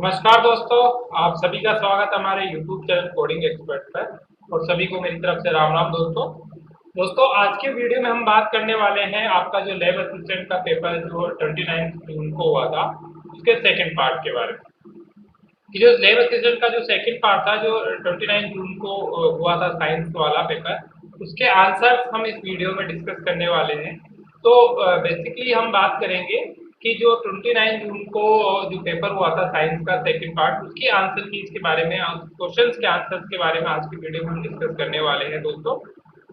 नमस्कार दोस्तों, आप सभी का स्वागत है हमारे YouTube चैनल कोडिंग एक्सपर्ट पर और सभी को मेरी तरफ से राम राम दोस्तों आज के वीडियो में हम बात करने वाले हैं आपका जो लैब असिस्टेंट का पेपर जो 29 जून को हुआ था उसके सेकंड पार्ट के बारे में। कि जो लैब असिस्टेंट का जो सेकंड पार्ट था जो 29 जून को हुआ था साइंस वाला पेपर, उसके आंसर हम इस वीडियो में डिस्कस करने वाले हैं। तो बेसिकली हम बात करेंगे कि जो 29 जून को जो पेपर हुआ था साइंस का सेकंड पार्ट उसकी आंसर की इसके बारे में क्वेश्चंस के आंसर्स के बारे में आज की वीडियो में हम डिस्कस करने वाले हैं दोस्तों।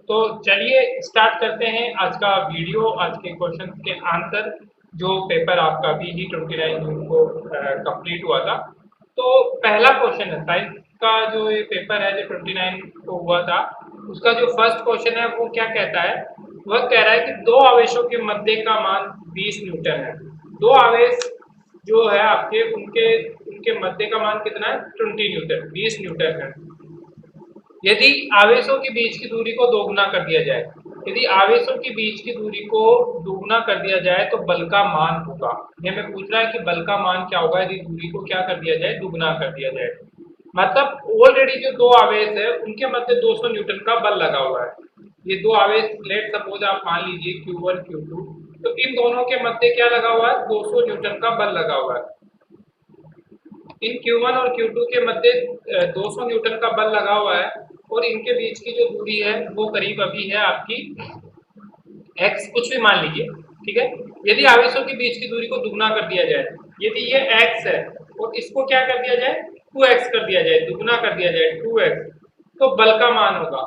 तो चलिए स्टार्ट करते हैं आज का वीडियो, आज के क्वेश्चंस के आंसर जो पेपर आपका भी ही 29 जून को कंप्लीट हुआ था। तो पहला क्वेश्चन है साइंस का जो ये पेपर है जो 29 को हुआ था उसका जो फर्स्ट क्वेश्चन है वो क्या कहता है। वह कह रहा है कि दो आवेशों के मध्य का मान 20 न्यूटन है। दो आवेश जो है आपके उनके उनके मध्य का मान कितना है 20 न्यूटन है। यदि आवेशों के बीच की दूरी को दोगुना कर दिया जाए, यदि आवेशों के बीच की दूरी को दोगुना कर दिया जाए तो बल का मान होगा। ये हमें पूछ रहा है कि बल का मान क्या होगा यदि दूरी को क्या कर दिया जाए, दुगुना कर दिया जाए। मतलब ऑलरेडी जो दो आवेश है उनके मध्य 200 न्यूटन का बल लगा हुआ है। ये दो आवेश लेट सपोज आप मान लीजिए Q1 Q2, तो इन दोनों के मध्य क्या लगा हुआ है 200 न्यूटन का बल लगा हुआ है। इन Q1 और Q2 के मध्य 200 न्यूटन का बल लगा हुआ है और इनके बीच की जो दूरी है वो करीब अभी है आपकी x, कुछ भी मान लीजिए, ठीक है। यदि आवेशों के बीच की दूरी को दुगना कर दिया जाए, यदि ये x है और इसको क्या कर दिया जाए 2x कर दिया जाए, दुगना कर दिया जाए 2x, तो बल का मान होगा।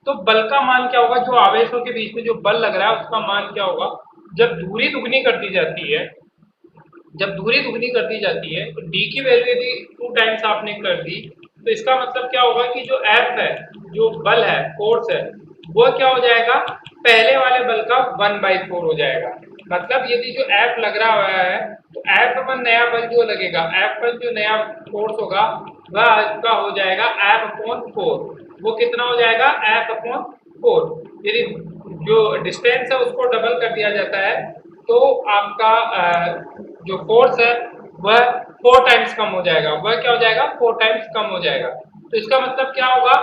तो बल का मान क्या होगा, जो आवेशों के बीच में जो बल लग रहा है उसका मान क्या होगा। जब दूरी दुगनी कर दी जाती है, जब दूरी दुगनी कर दी जाती है तो d की वैल्यू यदि 2 टाइम्स आपने कर दी तो इसका मतलब क्या होगा कि जो F है, जो बल है, फोर्स है, वो क्या हो जाएगा पहले वाले बल का 1/4 हो जाएगा। मतलब यदि जो F लग रहा है तो F1 नया बल जो लगेगा, F1 जो नया फोर्स होगा वह आपका हो जाएगा F/4। वो कितना हो जाएगा F/4। यदि जो डिस्टेंस है उसको डबल कर दिया जाता है तो आपका जो फोर्स है वह 4 टाइम्स कम हो जाएगा। वह क्या हो जाएगा 4 टाइम्स कम हो जाएगा। तो इसका मतलब क्या होगा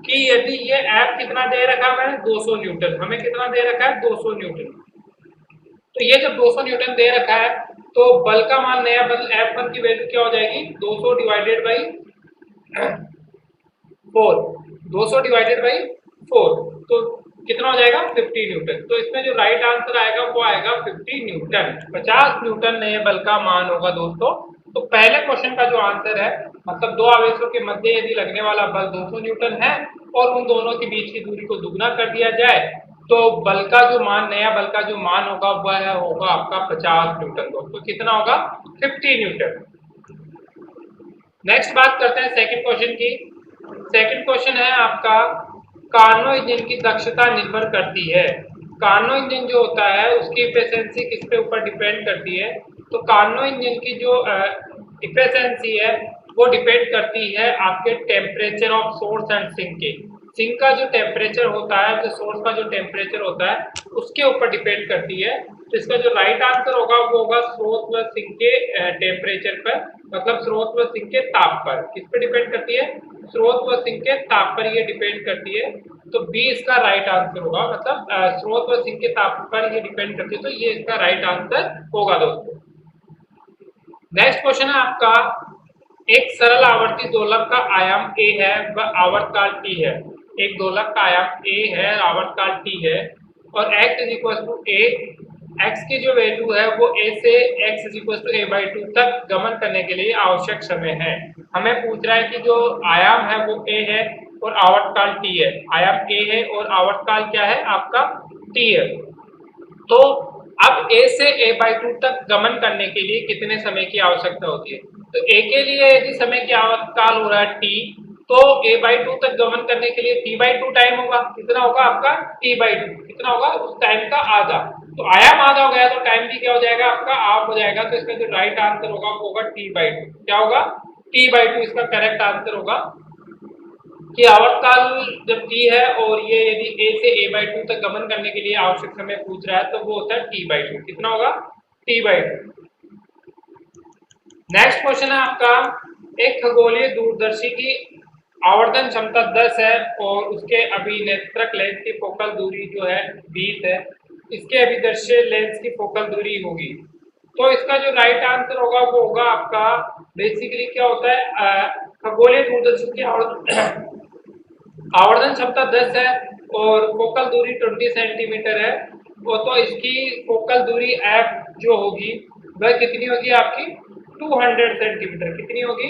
कि यदि ये F कितना दे रखा है 200 न्यूटन, हमें कितना दे रखा है 200 न्यूटन। तो ये जब 200 न्यूटन दे रखा है तो बल का मान नया बल F1 की वैल्यू क्या हो जाएगी 200 डिवाइडेड बाई 4, 200 डिवाइडेड बाई 4, तो कितना हो जाएगा 50 न्यूटन। तो इसमें जो राइट आंसर आएगा वो आएगा 50 न्यूटन, 50 न्यूटन नए बल का मान होगा दोस्तों। तो पहले क्वेश्चन का जो आंसर है, मतलब दो आवेशों के मध्य यदि लगने वाला बल 200 न्यूटन है और उन दोनों के बीच की दूरी को दुगना कर दिया जाए तो बल का जो मान, नया बल का जो मान होगा वह होगा आपका 50 न्यूटन दोस्तों। कितना होगा 50 न्यूटन। नेक्स्ट बात करते हैं सेकंड क्वेश्चन की। सेकंड क्वेश्चन है आपका, कार्नो इंजन की दक्षता निर्भर करती है। कार्नो इंजन जो होता है उसकी इफिशिएंसी किस पे ऊपर डिपेंड करती है। तो कार्नो इंजन की जो इफिशिएंसी है वो डिपेंड करती है आपके temperature of source and sink के। सिंक का जो टेम्परेचर होता है, जो सोर्स का जो टेम्परेचर होता है उसके ऊपर डिपेंड करती है। तो इसका जो राइट आंसर होगा वो होगा स्रोत व सिंक के टेम्परेचर पर, मतलब स्रोत व सिंक के ताप पर। किस पे डिपेंड करती है, स्रोत व सिंक के ताप पर ये डिपेंड करती है। तो बी इसका राइट आंसर होगा, मतलब स्रोत व सिंक के ताप पर ये डिपेंड करती है, तो ये इसका राइट आंसर होगा दोस्तों। नेक्स्ट क्वेश्चन है आपका, एक सरल आवर्ती दोलक का आयाम a है व आवर्तकाल t है। एक दोलक का आयाम a है, आवर्तकाल t है और x is equal to a, x की जो वैल्यू है वो a से x is equal to a/2 तक गमन करने के लिए आवश्यक समय है। हमें पूछ रहा है कि जो आयाम है वो a है और आवर्तकाल t है। आयाम a है और आवर्तकाल क्या है आपका t है। तो अब a से a/2 तक गमन करने के लिए कितने समय की आवश्यकता होती है। तो a के लिए यदि समय की आवर्तकाल हो रहा है t, तो a/2 तक गमन करने के लिए t/2 टाइम होगा। कितना होगा आपका t/2, कितना होगा उस टाइम का आधा। तो आयाम आधा हो गया तो टाइम भी क्या हो जाएगा आपका हाफ हो जाएगा। तो इसका जो राइट आंसर होगा वो होगा t/2। क्या होगा t/2 इसका करेक्ट आंसर होगा कि आवर्तकाल जब t है और ये यदि a से a/2 तक गमन करने के लिए आवश्यक समय पूछ रहा है तो वो होता है t/2। कितना होगा t/2। नेक्स्ट क्वेश्चन है आपका, एक खगोलीय दूरदर्शी की आवर्धन क्षमता 10 है और उसके अभिनेत्रक लेंस की फोकल दूरी जो है 20 है, इसके अभिदर्शी लेंस की फोकल दूरी होगी। तो इसका जो राइट आंसर होगा वो होगा आपका, बेसिकली क्या होता है, खगोलीय दूरदर्शी की आवर्धन क्षमता 10 है और फोकल दूरी 20 सेंटीमीटर है। वो तो इसकी फोकल दूरी एफ जो होगी वह कितनी होगी आपकी 200 सेंटीमीटर। कितनी होगी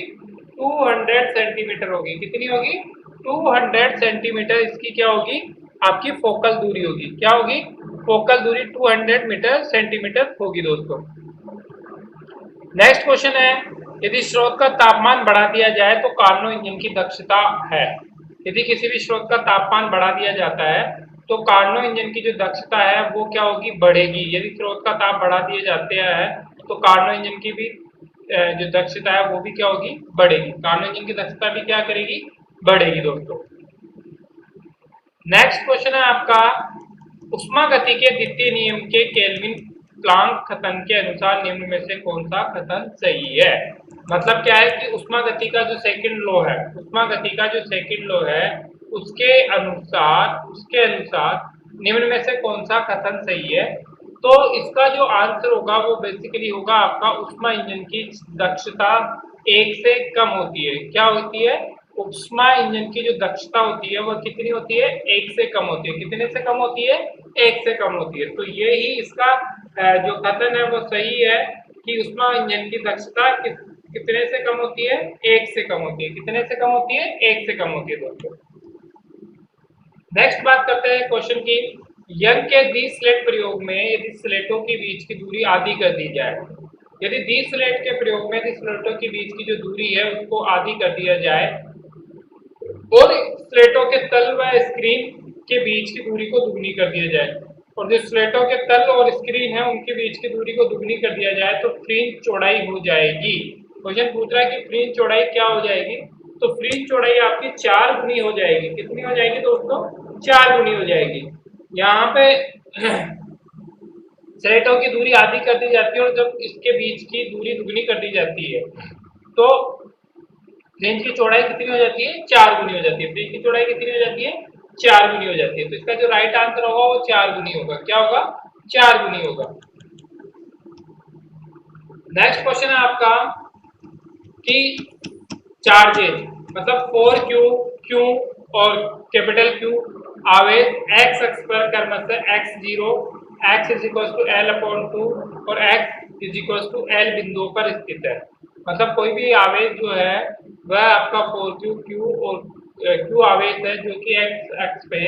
200 सेंटीमीटर होगी। कितनी होगी 200 सेंटीमीटर इसकी क्या होगी आपकी फोकल दूरी होगी। क्या होगी फोकल दूरी 200 मीटर सेंटीमीटर होगी दोस्तों। नेक्स्ट क्वेश्चन है, यदि स्रोत का तापमान बढ़ा दिया जाए तो कार्नो इंजन की दक्षता है। यदि किसी भी स्रोत का तापमान बढ़ा दिया जाता है तो कार्नो इंजन की जो दक्षता है वो क्या होगी बढ़ेगी। यदि स्रोत का ताप बढ़ा दिए जाते हैं तो कार्नो इंजन की भी जो दक्षता है वो भी क्या होगी बढ़ेगी। कार्नो इंजन की दक्षता भी क्या करेगी बढ़ेगी दोस्तों। नेक्स्ट क्वेश्चन है आपका, उष्मा गति के द्वितीय नियम के केल्विन प्लांक कथन के अनुसार निम्न में से कौन सा कथन सही है। मतलब क्या है कि उष्मा गति का जो सेकंड लॉ है, उष्मा गति का जो सेकंड लॉ है उसके अनुसार निम्न में से कौन सा कथन सही है। तो इसका जो आंसर होगा वो बेसिकली होगा आपका, उष्मा इंजन की दक्षता 1 से कम होती है। क्या होती है उष्मा इंजन की जो दक्षता होती है वह कितनी होती है 1 से कम होती है। कितने से कम होती है 1 से कम होती है। तो ये ही इसका जो कथन है वो सही है कि उष्मा इंजन की दक्षता कितने से कम होती है 1 से कम होती है। कितने से कम होती है 1 से कम होती है दोस्तों। नेक्स्ट बात करते हैं क्वेश्चन की, यंग के दी स्लेट प्रयोग में यदि स्लेटों के बीच की दूरी आधी कर दी जाए। यदि दी स्लेट के प्रयोग में यदि स्लेटों के बीच की जो दूरी है उसको आधी कर दिया जाए और स्लेटों के तल व स्क्रीन के बीच की दूरी को दुगनी कर दिया जाए, और जो स्लेटों के तल और स्क्रीन है उनके बीच की दूरी को दुगनी कर दिया जाए तो फ्रिंज चौड़ाई हो जाएगी। क्वेश्चन पूछ रहा है कि फ्रिंज चौड़ाई क्या हो जाएगी। तो फ्रिंज चौड़ाई आपकी 4 गुनी हो जाएगी। कितनी हो जाएगी दोस्तों 4 गुनी हो जाएगी। यहाँ पे स्लेटों की दूरी आधी कर दी जाती है और जब इसके बीच की दूरी दुगनी कर दी जाती है तो फ्रिंज की चौड़ाई कितनी हो जाती है 4 गुनी हो जाती है। फ्रिंज की चौड़ाई कितनी हो जाती है 4 गुनी हो जाती है। तो इसका जो राइट आंसर होगा वो 4 गुनी होगा। क्या होगा 4 गुनी होगा। नेक्स्ट क्वेश्चन है आपका कि चार्जेज मतलब 4Q Q और कैपिटल Q आवेश x अक्ष पर क्रमशः x0 x is equal to L/2 और x is equal to L बिंदुओं पर स्थित है। मतलब कोई भी आवेश जो है वह आपका 4Q Q और Q आवेश है जो कि x अक्ष पे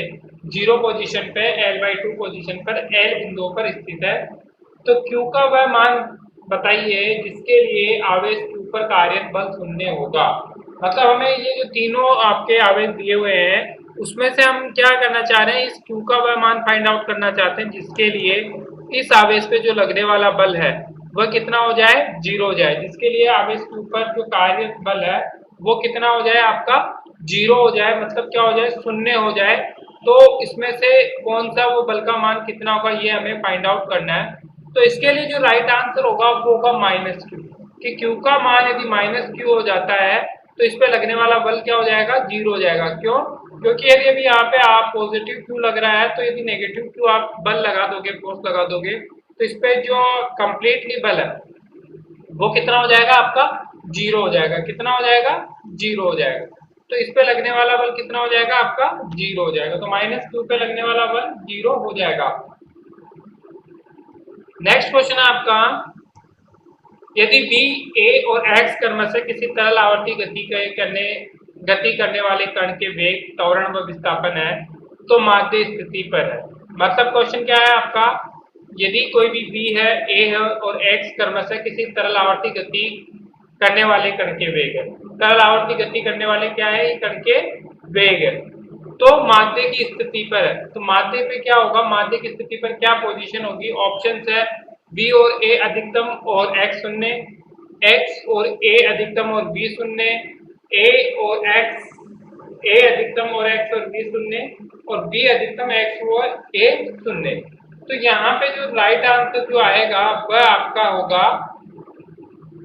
0 पोजीशन पे L/2 पोजीशन पर L बिंदुओं पर स्थित है। तो Q का वह मान बताइए जिसके लिए आवेश Q पर कार्य बल शून्य होगा। मतलब हमें ये जो तीनों आपके आवेश दिए हुए हैं उसमें से हम क्या करना चाह रहे हैं, इस Q का वह मान फाइंड आउट करना चाहते हैं जिसके लिए इस आवेश पे जो लगने वाला बल है वह कितना हो जाए 0 हो जाए। जिसके लिए आवेश Q पर जो कार्य बल है वो कितना हो जाए आपका 0 हो जाए, मतलब क्या हो जाए शून्य हो जाए। तो इसमें से कौन सा वो बल का मान कितना होगा ये हमें फाइंड आउट करना है। तो इसके लिए जो राइट आंसर होगा वो होगा -Q, कि Q का मान यदि -Q हो जाता है तो इस पे लगने वाला बल क्या हो जाएगा 0 हो जाएगा। क्यों, क्योंकि यदि अभी यहाँ पे आप पॉजिटिव Q लग रहा है तो यदि नेगेटिव Q आप बल लगा दोगे फोर्स लगा दोगे तो इस पे जो कंप्लीटली बल है वो कितना हो जाएगा आपका 0 हो जाएगा। कितना हो जाएगा 0 हो जाएगा। तो इस पे लगने वाला बल कितना हो जाएगा आपका 0 हो जाएगा। तो -Q पे लगने वाला बल 0 हो जाएगा। नेक्स्ट क्वेश्चन है आपका, यदि V A और X क्रमशः किसी तरल आवर्ती गति करने वाले कण के वेग त्वरण व विस्थापन है तो माध्य स्थिति पर है। मतलब क्वेश्चन क्या है आपका, यदि कोई भी V है A है और X क्रमशः किसी तरल आवर्ती गति करने वाले कण के वेग है। तरल आवर्ती गति करने वाले क्या है कण के वेग है तो माध्य की स्थिति पर है। तो माध्य पे क्या होगा, माध्य की स्थिति पर क्या पोजीशन होगी। ऑप्शन है B और A अधिकतम और X शून्य, X और A अधिकतम और B शून्य, A और X A अधिकतम और X और B शून्य और B अधिकतम X और A शून्य। तो यहाँ पे जो राइट आंसर जो आएगा वह आपका होगा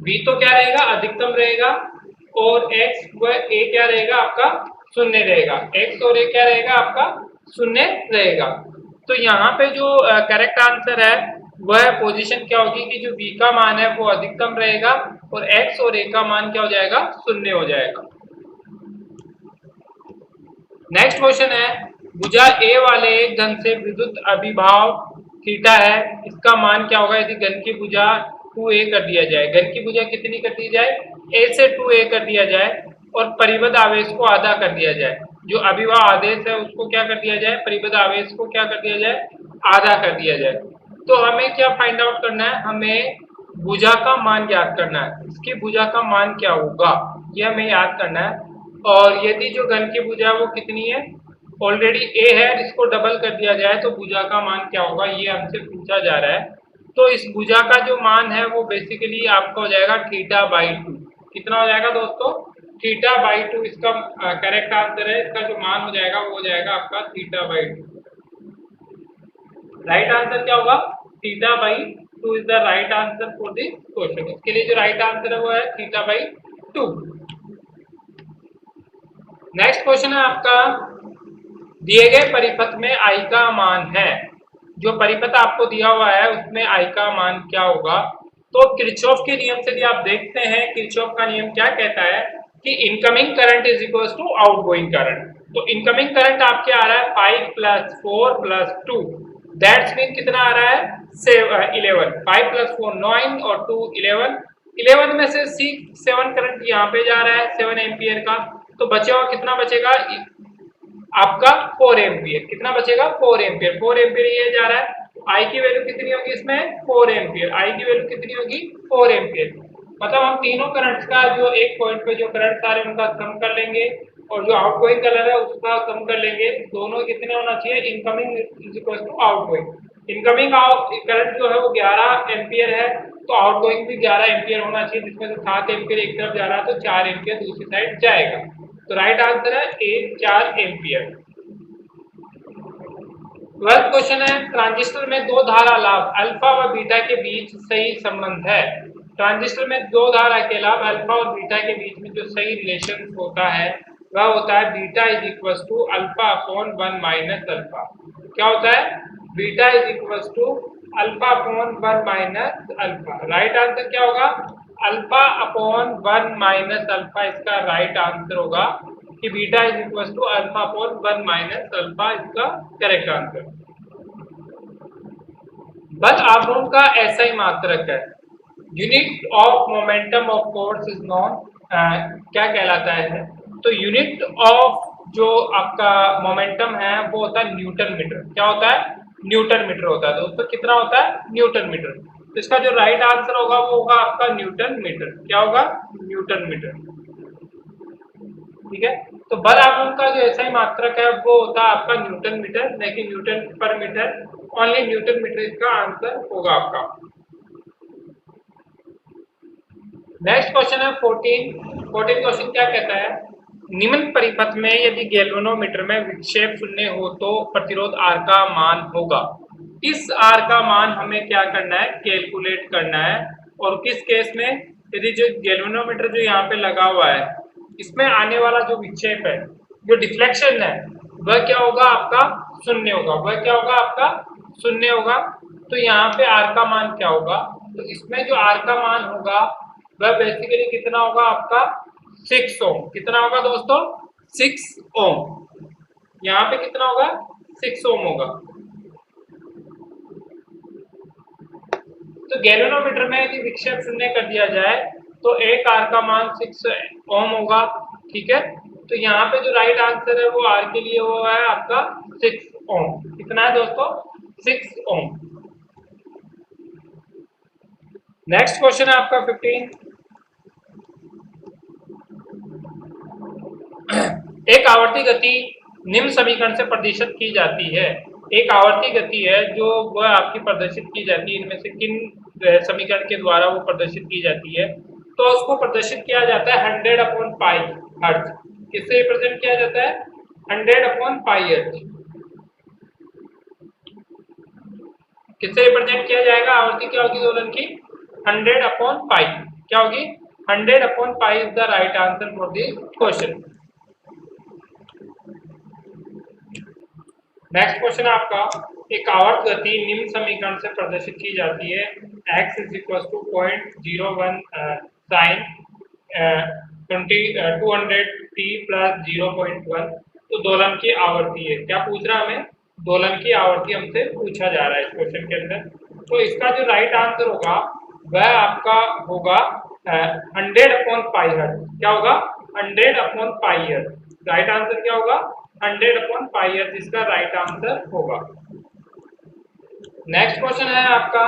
v तो क्या रहेगा, अधिकतम रहेगा, और x व a क्या रहेगा आपका, शून्य रहेगा। x और a क्या रहेगा आपका, शून्य रहेगा। तो यहाँ पे जो करेक्ट आंसर है वह पोजीशन क्या होगी कि जो v का मान है वो अधिकतम रहेगा और x और a का मान क्या हो जाएगा, शून्य हो जाएगा। नेक्स्ट क्वेश्चन है, भुजा ए वाले एक घन से विद्युत अभिभाव थीटा है, इसका मान क्या होगा यदि घन की भुजा 2a कर दिया जाए। घन की भुजा कितनी कर दी जाए, a से 2a कर दिया जाए और परिबद्ध आवेश को आधा कर दिया जाए। जो अभिभाव आदेश है उसको क्या कर दिया जाए, परिबद्ध आवेश को क्या कर दिया जाए, आधा कर दिया जाए। तो हमें क्या फाइंड आउट करना है, हमें भुजा का मान ज्ञात करना है। इसकी भुजा का मान क्या होगा ये हमें याद करना है। और यदि जो घन की भुजा वो कितनी है, ऑलरेडी a है, इसको डबल कर दिया जाए तो भुजा का मान क्या होगा ये हमसे पूछा जा रहा है। तो इस भुजा का जो मान है वो बेसिकली आपका हो जाएगा थीटा बाई 2। कितना हो जाएगा दोस्तों, थीटा बाई 2 इसका करेक्ट आंसर है। इसका जो मान हो जाएगा वो हो जाएगा आपका थीटा बाई 2। राइट आंसर क्या होगा, theta by 2 is the right answer for this question. इसके लिए जो राइट आंसर है वो है थीटा बाई 2। नेक्स्ट क्वेश्चन है आपका, दिए गए परिपथ में आई का मान है। जो परिपथ आपको दिया हुआ है उसमें आई का मान क्या होगा। तो किरचॉफ के नियम से यदि आप देखते हैं, किरचॉफ का नियम क्या कहता है कि incoming current is equal to outgoing current. तो इनकमिंग करंट आपके आ रहा है 5 + 4 + 2, दैट्स मीन कितना आ रहा है 11। 5 + 4 9 और 2 11। 11 में से 7 करंट यहाँ पे जा रहा है 7 एम्पियर का, तो बचेगा कितना, बचेगा आपका 4 एम्पियर। कितना बचेगा, 4 एम्पियर। 4 एम्पियर ये जा रहा है, आई की वैल्यू कितनी होगी इसमें 4 एम्पियर। आई की वैल्यू कितनी होगी 4 एम्पियर। मतलब हम तीनों करंट्स का जो एक पॉइंट पे जो करंट आ रहे हैं उनका सम कर लेंगे और जो आउटगोइंग कलर है उसका सम कर लेंगे। दोनों कितने होना चाहिए, incoming is equal to outgoing. Incoming current जो है वो 11 एम्पियर है, तो आउटगोइंग भी 11 एम्पियर होना चाहिए, जिसमें से 7 एम्पियर एक तरफ जा रहा है तो 4 एम्पियर दूसरी साइड जाएगा। तो राइट आंसर है ए 4 एम्पियर। 12th क्वेश्चन है, ट्रांजिस्टर में दो धारा लाभ अल्फा व बीटा के बीच सही संबंध है। ट्रांजिस्टर में दो धारा के लाभ अल्फा और बीटा के बीच में जो सही रिलेशन होता है वह होता है beta is equal to alpha upon 1 minus alpha. क्या होता है, beta is equal to alpha upon 1 minus alpha. Right answer क्या होगा, अल्फा अपॉन 1 माइनस अल्फा इसका राइट आंसर होगा कि beta is equal to alpha upon 1 minus alpha इसका correct answer. बल आघूर्ण का ऐसा ही मात्रक है। Unit of momentum of force is known, क्या कहलाता है, तो यूनिट ऑफ जो आपका मोमेंटम है वो होता है न्यूटन मीटर। क्या होता है, न्यूटन मीटर होता है दोस्तों। कितना होता है, न्यूटन मीटर। तो इसका जो राइट आंसर होगा वो होगा आपका न्यूटन मीटर। क्या होगा, न्यूटन मीटर। ठीक है, तो बल आघूर्ण का जो ऐसा ही मात्रक है वो होता है आपका न्यूटन मीटर, नहीं कि न्यूटन पर मीटर। ओनली न्यूटन मीटर इसका आंसर होगा आपका। नेक्स्ट क्वेश्चन है 14 क्वेश्चन क्या कहता है, निम्न परिपथ में यदि गैल्वेनोमीटर में विक्षेप शून्य हो तो प्रतिरोध R का मान होगा। इस R का मान हमें क्या करना है, कैलकुलेट करना है। और किस केस में, यदि जो गैल्वेनोमीटर जो यहाँ पे लगा हुआ है इसमें आने वाला जो विक्षेप है, जो डिफ्लेक्शन है, वह क्या होगा आपका शून्य होगा। वह क्या होगा आपका शून्य होगा। तो यहाँ पे R का मान क्या होगा, तो इसमें जो R का मान होगा वह बेसिकली कितना होगा आपका 6 ओम। कितना होगा दोस्तों, 6 ओम। यहाँ पे कितना होगा 6 ओम होगा। तो गैल्वेनोमीटर में यदि विक्षेप शून्य कर दिया जाए तो एक आर का मान 6 ओम होगा। ठीक है, तो यहाँ पे जो राइट आंसर है वो आर के लिए वो है आपका 6 ओम। कितना है दोस्तों, 6 ओम। नेक्स्ट क्वेश्चन है आपका 15। एक आवर्ती गति निम्न समीकरण से प्रदर्शित की जाती है। एक आवर्ती गति है जो वह आपकी प्रदर्शित की जाती है, इनमें से किन समीकरण के द्वारा वो प्रदर्शित की जाती है। तो उसको प्रदर्शित किया जाता है 100/पाई हर्ट्ज। किससे रिप्रेजेंट किया जाता है, 100/पाई हर्ट्ज। किससे रिप्रेजेंट किया जाएगा, आवर्ती क्या होगी दोलन की 100/पाई। क्या होगी? 100/पाई is the right answer for this question. Next question है आपका, एक आवर्त गति निम्न समीकरण से प्रदर्शित की जाती है। x is equal to 0.01 sine 200t plus 0.1। तो दोलन की आवर्ती है। क्या पूछ रहा है हमें? दोलन की आवर्ती हमसे पूछा जा रहा है इस क्वेश्चन के अंदर। तो इसका जो राइट आंसर होगा वह आपका होगा 100/पाई हर्ट्ज। क्या होगा? 100/पाई हर्ट्ज। राइट आंसर क्या होगा? 100/पाई हर्ट्ज जिसका राइट आंसर होगा। नेक्स्ट क्वेश्चन है आपका,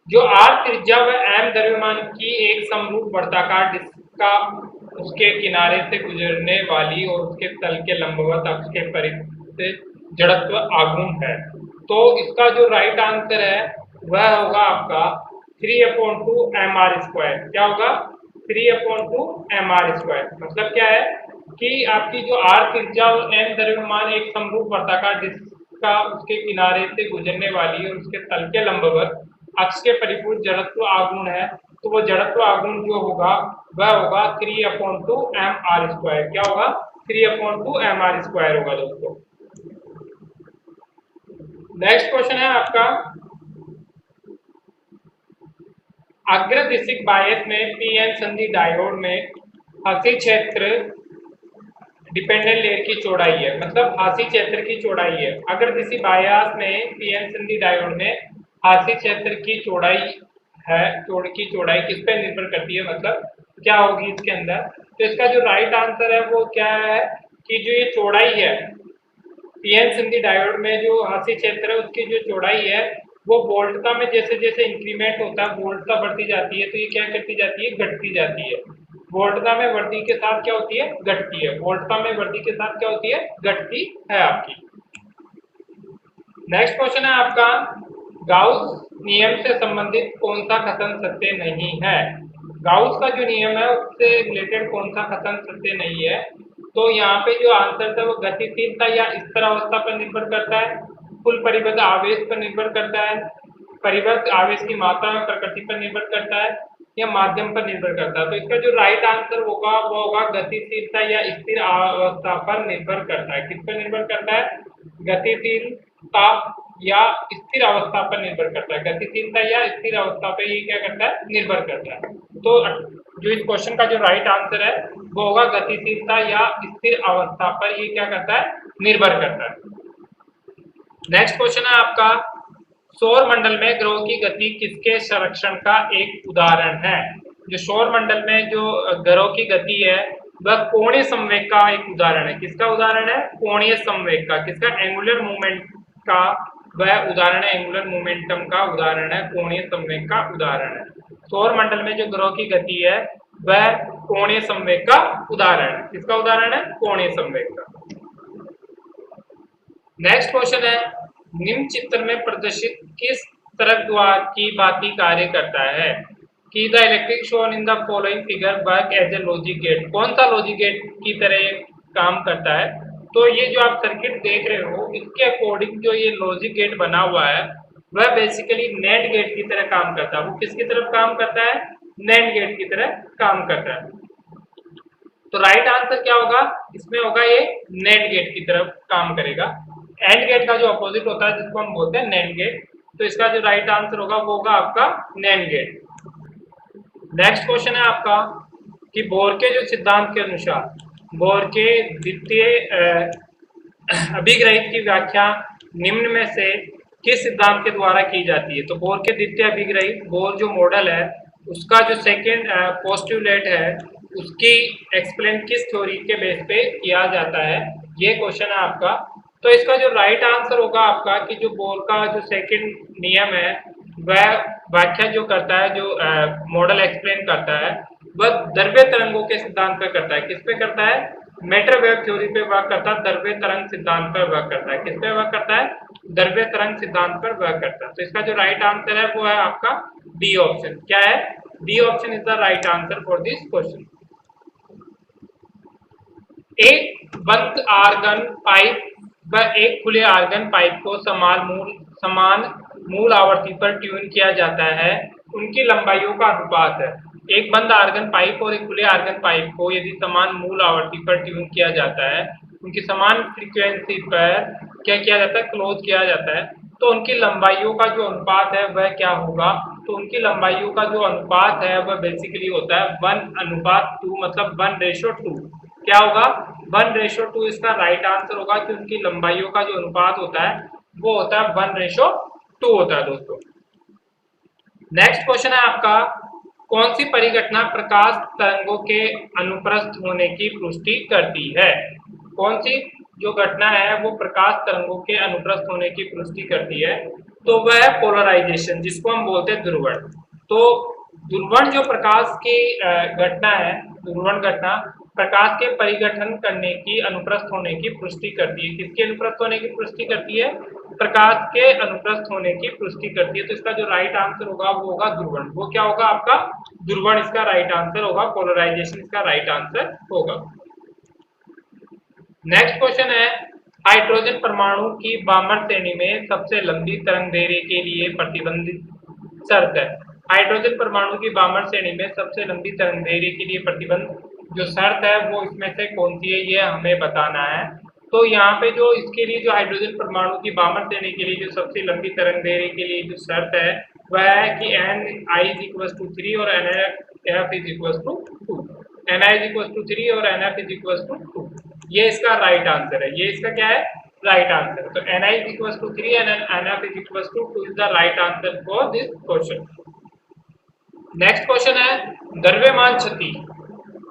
जो आर त्रिज्या व एम द्रव्यमान की एक समरूप वर्ताकार डिस्क का उसके किनारे से गुजरने वाली और उसके तल के लंबवत अक्ष के परिपथ जड़त्व आघूर्ण है। तो इसका जो राइट आंसर है वह होगा आपका 3/2 mr²। क्या होगा? 3/2 mr²। मतलब क्या है कि आपकी जो आर त्रिज्या और एम द्रव्यमान एक समरूप वर्ताकार डिस्क का उसके किनारे से गुजरने वाली और उसके तल के लंबवत अक्ष के परिपूर्ण जड़त्व आघूर्ण है। तो वो जड़त्व आघूर्ण जो होगा वह होगा 3/2 mr²। क्या होगा? 3/2 mr² होगा दोस्तों। नेक्स्ट क्वेश्चन है आपका, अग्रदिशिक बायस में पीएन संधि डायोड में हासी क्षेत्र डिपेंडेंट लेयर की चौड़ाई है। मतलब हासी क्षेत्र की चौड़ाई है। अग्रदिशी बायस में पीएन संधि डायोड में हासी क्षेत्र की चौड़ाई है। की चौड़ाई किस पे निर्भर करती है? मतलब क्या होगी इसके अंदर? तो इसका जो राइट आंसर है वो क्या है कि जो ये चौड़ाई है पीएन संधि डायोड में जो हासी क्षेत्र है उसकी जो चौड़ाई है वो वोल्टता में जैसे जैसे इंक्रीमेंट होता है, वोल्टता बढ़ती जाती है, तो ये क्या करती जाती है? घटती जाती है। वोल्टता में वृद्धि के साथ क्या होती है? घटती है। वोल्टता में वृद्धि के साथ क्या होती है? घटती है आपकी। नेक्स्ट क्वेश्चन है आपका, गाउस नियम से संबंधित कौन सा कथन सत्य नहीं है? गाउस का जो नियम है उससे रिलेटेड कौन सा कथन सत्य नहीं है? तो यहाँ पे जो आंसर है वो गतिशीलता या स्थिर अवस्था पर निर्भर करता है, कुल परिबद्ध आवेश पर निर्भर करता है, परिबद्ध आवेश की मात्रा में प्रकृति पर निर्भर करता है, या माध्यम पर निर्भर करता है। तो इसका जो राइट आंसर होगा वो होगा गतिशीलता या स्थिर अवस्था पर निर्भर करता है। किस पर निर्भर करता है? गतिशीलता या स्थिर अवस्था पर निर्भर करता है। गतिशीलता या स्थिर अवस्था पर ये क्या करता है? निर्भर करता है। तो जो इस क्वेश्चन का जो राइट आंसर है वो होगा गतिशीलता या स्थिर अवस्था पर ये क्या करता है? निर्भर करता है। नेक्स्ट क्वेश्चन है आपका, सौर मंडल में ग्रहों की गति किसके संरक्षण का एक उदाहरण है? जो सौर मंडल में जो ग्रहों की गति है वह कोणीय संवेग का एक उदाहरण है। किसका उदाहरण है? कोणीय संवेग का। किसका? एंगुलर मूवमेंट का वह उदाहरण है। एंगुलर मोमेंटम का उदाहरण है, कोणीय संवेग का उदाहरण है। सौर मंडल में जो ग्रहों की गति है वह कोणीय संवेग का उदाहरण है। किसका उदाहरण है? कोणीय संवेग का। नेक्स्ट क्वेश्चन है, निम्न चित्र में प्रदर्शित किस तरंग द्वार की भांति कार्य करता है? कि the electric shown in the following figure work as a logic gate. कौन सा लॉजिक गेट की तरह काम करता है? तो ये जो आप सर्किट देख रहे हो इसके अकॉर्डिंग जो ये लॉजिक गेट बना हुआ है वह बेसिकली नेट गेट की तरह काम करता है। वो किसकी तरफ काम करता है? नेट गेट की तरह काम करता है। तो राइट आंसर क्या होगा इसमें? होगा ये नेट गेट की तरफ काम करेगा। एंड गेट का जो अपोजिट होता है जिसको हम बोलते हैं नैंड गेट, तो इसका जो राइट आंसर होगा वो होगा आपका नैंड गेट। नेक्स्ट क्वेश्चन है आपका कि बोर के जो सिद्धांत के अनुसार बोर के द्वितीय अभिग्रहित की व्याख्या निम्न में से किस सिद्धांत के द्वारा की जाती है? तो बोर के द्वितीय अभिग्रहित बोर जो मॉडल है उसका जो सेकेंड पोस्टुलेट है उसकी एक्सप्लेन किस थ्योरी के बेस पे किया जाता है? ये क्वेश्चन है आपका। तो इसका जो राइट आंसर होगा आपका कि जो बोर का जो सेकंड नियम है वह व्याख्या जो करता है, जो मॉडल एक्सप्लेन करता है वह द्रव्य तरंगों के सिद्धांत पे करता है। किस पे करता है? मैटर वेव थ्योरी पे वर्क करता है, द्रव्य तरंग सिद्धांत पर वर्क करता है। किस पे वर्क करता है? द्रव्य तरंग सिद्धांत पर वर्क करता है। तो इसका जो राइट आंसर है वो है आपका डी ऑप्शन। क्या है? D option is the right answer for this question. एक बंद आर्गन पाइप व एक खुले आर्गन पाइप को समान मूल आवर्ती पर ट्यून किया जाता है उनकी लंबाइयों का अनुपात है। एक बंद आर्गन पाइप और एक खुले आर्गन पाइप को यदि समान मूल आवर्ती पर ट्यून किया जाता है, उनकी समान फ्रीक्वेंसी पर क्या किया जाता है, क्लोज किया जाता है, तो उनकी लंबाइयों का जो अनुपात है वह क्या होगा, तो उनकी लंबाइयों का जो अनुपात है वह बेसिकली होता है 1:2, मतलब 1:2। क्या होगा, 1:2 इसका राइट आंसर होगा कि उनकी लंबाइयों का जो अनुपात होता है वो होता है 1:2 होता है दोस्तों। नेक्स्ट क्वेश्चन है आपका, कौन सी परिघटना प्रकाश तरंगों के अनुप्रस्थ होने की पुष्टि करती है? कौन सी जो घटना है वो प्रकाश तरंगों के अनुप्रस्थ होने की पुष्टि करती है? तो वह है पोलराइजेशन, जिसको हम बोलते हैं ध्रुवण। तो ध्रुवण जो प्रकाश की घटना है, ध्रुवण घटना प्रकाश के परिघटन करने की, अनुप्रस्थ होने की पुष्टि करती है। किसके अनुप्रस्थ होने की पुष्टि करती है? प्रकाश के अनुप्रस्थ होने की पुष्टि करती है। तो इसका जो राइट आंसर होगा वो होगा ध्रुवण। वो क्या होगा आपका? ध्रुवण इसका राइट आंसर होगा, पोलराइजेशन इसका राइट आंसर होगा। नेक्स्ट क्वेश्चन है, हाइड्रोजन परमाणु की बामर श्रेणी में सबसे लंबी तरंग दैर्ध्य के लिए प्रतिबंधित शर्त है। हाइड्रोजन परमाणु की बामर श्रेणी में सबसे लंबी तरंग दैर्ध्य के लिए प्रतिबंध जो शर्त है वो इसमें से कौन सी है, ये हमें बताना है। तो यहाँ पे जो इसके लिए जो हाइड्रोजन परमाणु की बामर श्रेणी के लिए जो सबसे लंबी तरंग दैर्ध्य के लिए जो शर्त है वह है कि Ni=3 और NF=2। Ni=3 और NF=2। ये इसका राइट आंसर है। ये इसका क्या है? Right answer. तो Ni=3 and NF=2 is the right answer for this question. Next question है, द्रव्यमान क्षति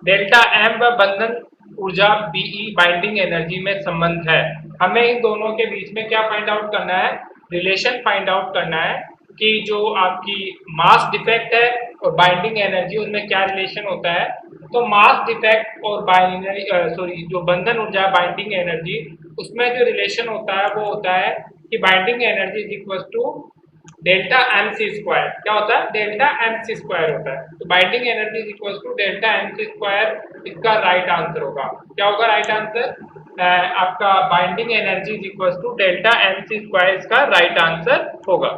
डेल्टा एम व बंधन ऊर्जा बीई बाइंडिंग एनर्जी में संबंध है। हमें इन दोनों के बीच में क्या फाइंड आउट करना है? रिलेशन फाइंड आउट करना है कि जो आपकी मास डिफेक्ट है और बाइंडिंग एनर्जी उनमें क्या रिलेशन होता है। तो मास डिफेक्ट और जो बंधन ऊर्जा बाइंडिंग एनर्जी, उसमें जो रिलेशन होता है वो होता है कि binding energy is equal to delta m c square. क्या होता है? डेल्टा एम सी स्क्वायर होता है। तो binding energy is equal to delta m c square इसका राइट आंसर होगा। क्या होगा राइट आंसर? आपका binding energy is equal to delta m c square इसका राइट आंसर होगा।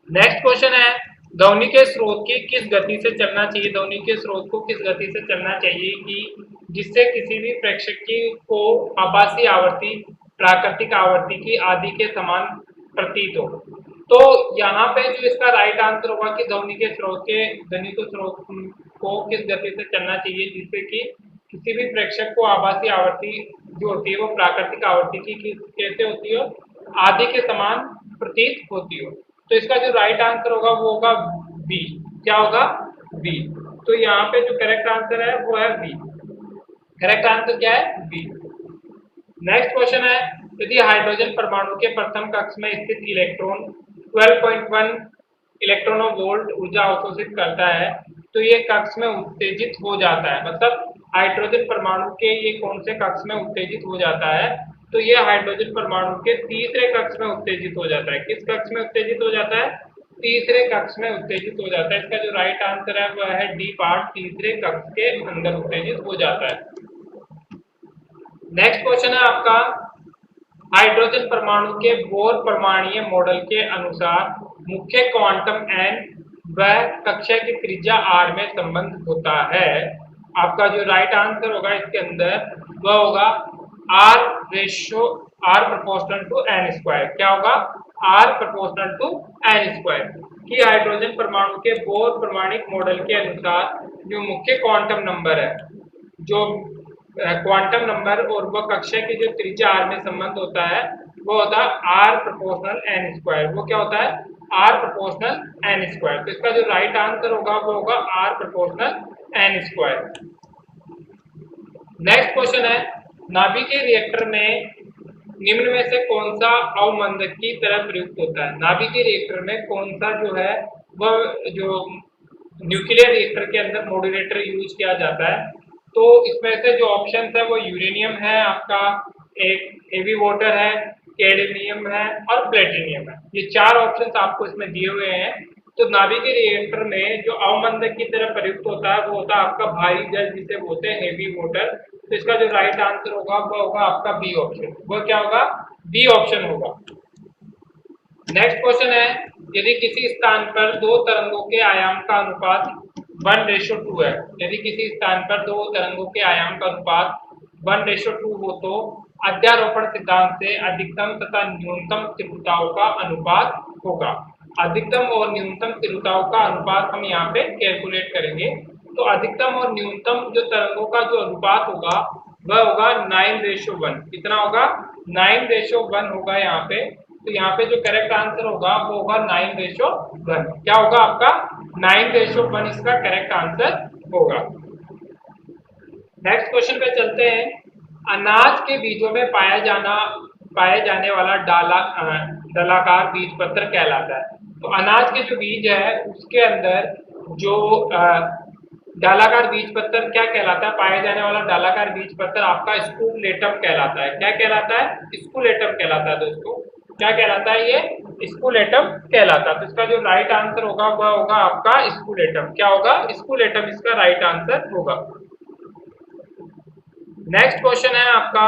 नेक्स्ट क्वेश्चन है, ध्वनि के स्रोत की किस गति से चलना चाहिए? ध्वनि के स्रोत को किस गति से चलना चाहिए कि जिससे किसी भी प्रेक्षक को आभासी आवर्ती प्राकृतिक आवर्ती की आदि के समान प्रतीत हो? तो यहाँ पे जो इसका राइट आंसर होगा कि ध्वनि के स्रोत को किस गति से चलना चाहिए जिससे कि किसी भी प्रेक्षक को आभासी आवर्ती जो होती है वो प्राकृतिक आवर्ती की कैसे होती हो? आदि के समान प्रतीत होती हो। तो इसका जो राइट आंसर होगा वो होगा बी। क्या होगा? बी। तो यहाँ पे जो करेक्ट आंसर है वो है बी। करेक्ट आंसर क्या है? बी। नेक्स्ट क्वेश्चन है, यदि हाइड्रोजन परमाणु के प्रथम कक्ष में स्थित इलेक्ट्रॉन 12.1 इलेक्ट्रॉनों वोल्ट ऊर्जा अवशोषित करता है तो ये कक्ष में उत्तेजित हो जाता है। मतलब हाइड्रोजन परमाणु के ये कौन से कक्ष में उत्तेजित हो जाता है? तो ये हाइड्रोजन परमाणु के तीसरे कक्ष में उत्तेजित हो जाता है। किस कक्ष में उत्तेजित हो जाता है? तीसरे कक्ष में उत्तेजित हो जाता है। इसका जो राइट आंसर है वह है डी पार्ट, तीसरे कक्ष के अंदर उत्तेजित हो जाता है। नेक्स्ट क्वेश्चन है आपका, हाइड्रोजन परमाणु के बोर परमाणुीय मॉडल के अनुसार मुख्य क्वांटम एन व कक्षा की त्रिज्या आर में संबंध होता है। आपका जो राइट आंसर होगा इसके अंदर वह होगा r proportional to n square. क्या होगा? R proportional to n square. कि हाइड्रोजन परमाणु के बोर परमाणिक मॉडल के अनुसार जो मुख्य क्वांटम नंबर है, जो क्वांटम नंबर और वह कक्षा की जो त्रिज्या आर में संबंध होता है वो होता है आर प्रोपोर्शनल एन स्क्वायर। वो क्या होता है? R proportional n square. तो इसका जो राइट आंसर होगा वो होगा r proportional n square. Next question है, नाभिकीय रिएक्टर में निम्न में से कौन सा अवमंदक की तरह प्रयुक्त होता है? नाभिकीय रिएक्टर में कौन सा जो है वह जो न्यूक्लियर रिएक्टर के अंदर मॉड्यूलेटर यूज किया जाता है? तो इसमें से जो ऑप्शन है वो यूरेनियम है, आपका एक हेवी वाटर है, कैडमियम है और प्लेटिनियम है। ये चार ऑप्शंस आपको इसमें दिए हुए हैं। तो नाभिकीय रिएक्टर में जो अवमंदक की तरह प्रयुक्त होता है वो होता है आपका भारी जल, जिसे बोलते हैं हेवी वाटर। तो इसका जो राइट आंसर होगा वो होगा आपका बी ऑप्शन। वो क्या होगा? बी ऑप्शन होगा। नेक्स्ट क्वेश्चन है, यदि किसी स्थान पर दो तरंगों के आयाम का अनुपात 1:2 है, यदि किसी स्थान पर दो तरंगों के आयाम का अनुपात 1:2 हो तो अध्यारोपण सिद्धांत से अधिकतम तथा न्यूनतम तीव्रताओं का अनुपात होगा। अधिकतम और न्यूनतम तीव्रताओं का अनुपात हम यहाँ पे कैलकुलेट करेंगे। तो अधिकतम और न्यूनतम जो तरंगों का जो अनुपात होगा वह होगा 9:1। कितना होगा? 9:1 होगा यहाँ पे। तो यहाँ पे जो करेक्ट आंसर होगा वो होगा 9:1। क्या होगा आपका? 9:1 इसका करेक्ट आंसर होगा। नेक्स्ट क्वेश्चन पे चलते हैं। अनाज के बीजों में पाए जाने वाला डालाकार बीज पत्र कहलाता है। तो अनाज के जो बीज है उसके अंदर जो डालाकार बीज पत्र क्या कहलाता है? पाया जाने वाला डालाकार बीज पत्र आपका स्कूलेटम कहलाता है। क्या कहलाता है? स्कूलेटम कहलाता है दोस्तों। क्या कहलाता है? ये स्कूलेटम कहलाता है। तो इसका जो राइट आंसर होगा वह होगा आपका स्कूलेटम। क्या होगा? स्कूलेटम इसका राइट आंसर होगा। नेक्स्ट क्वेश्चन है आपका,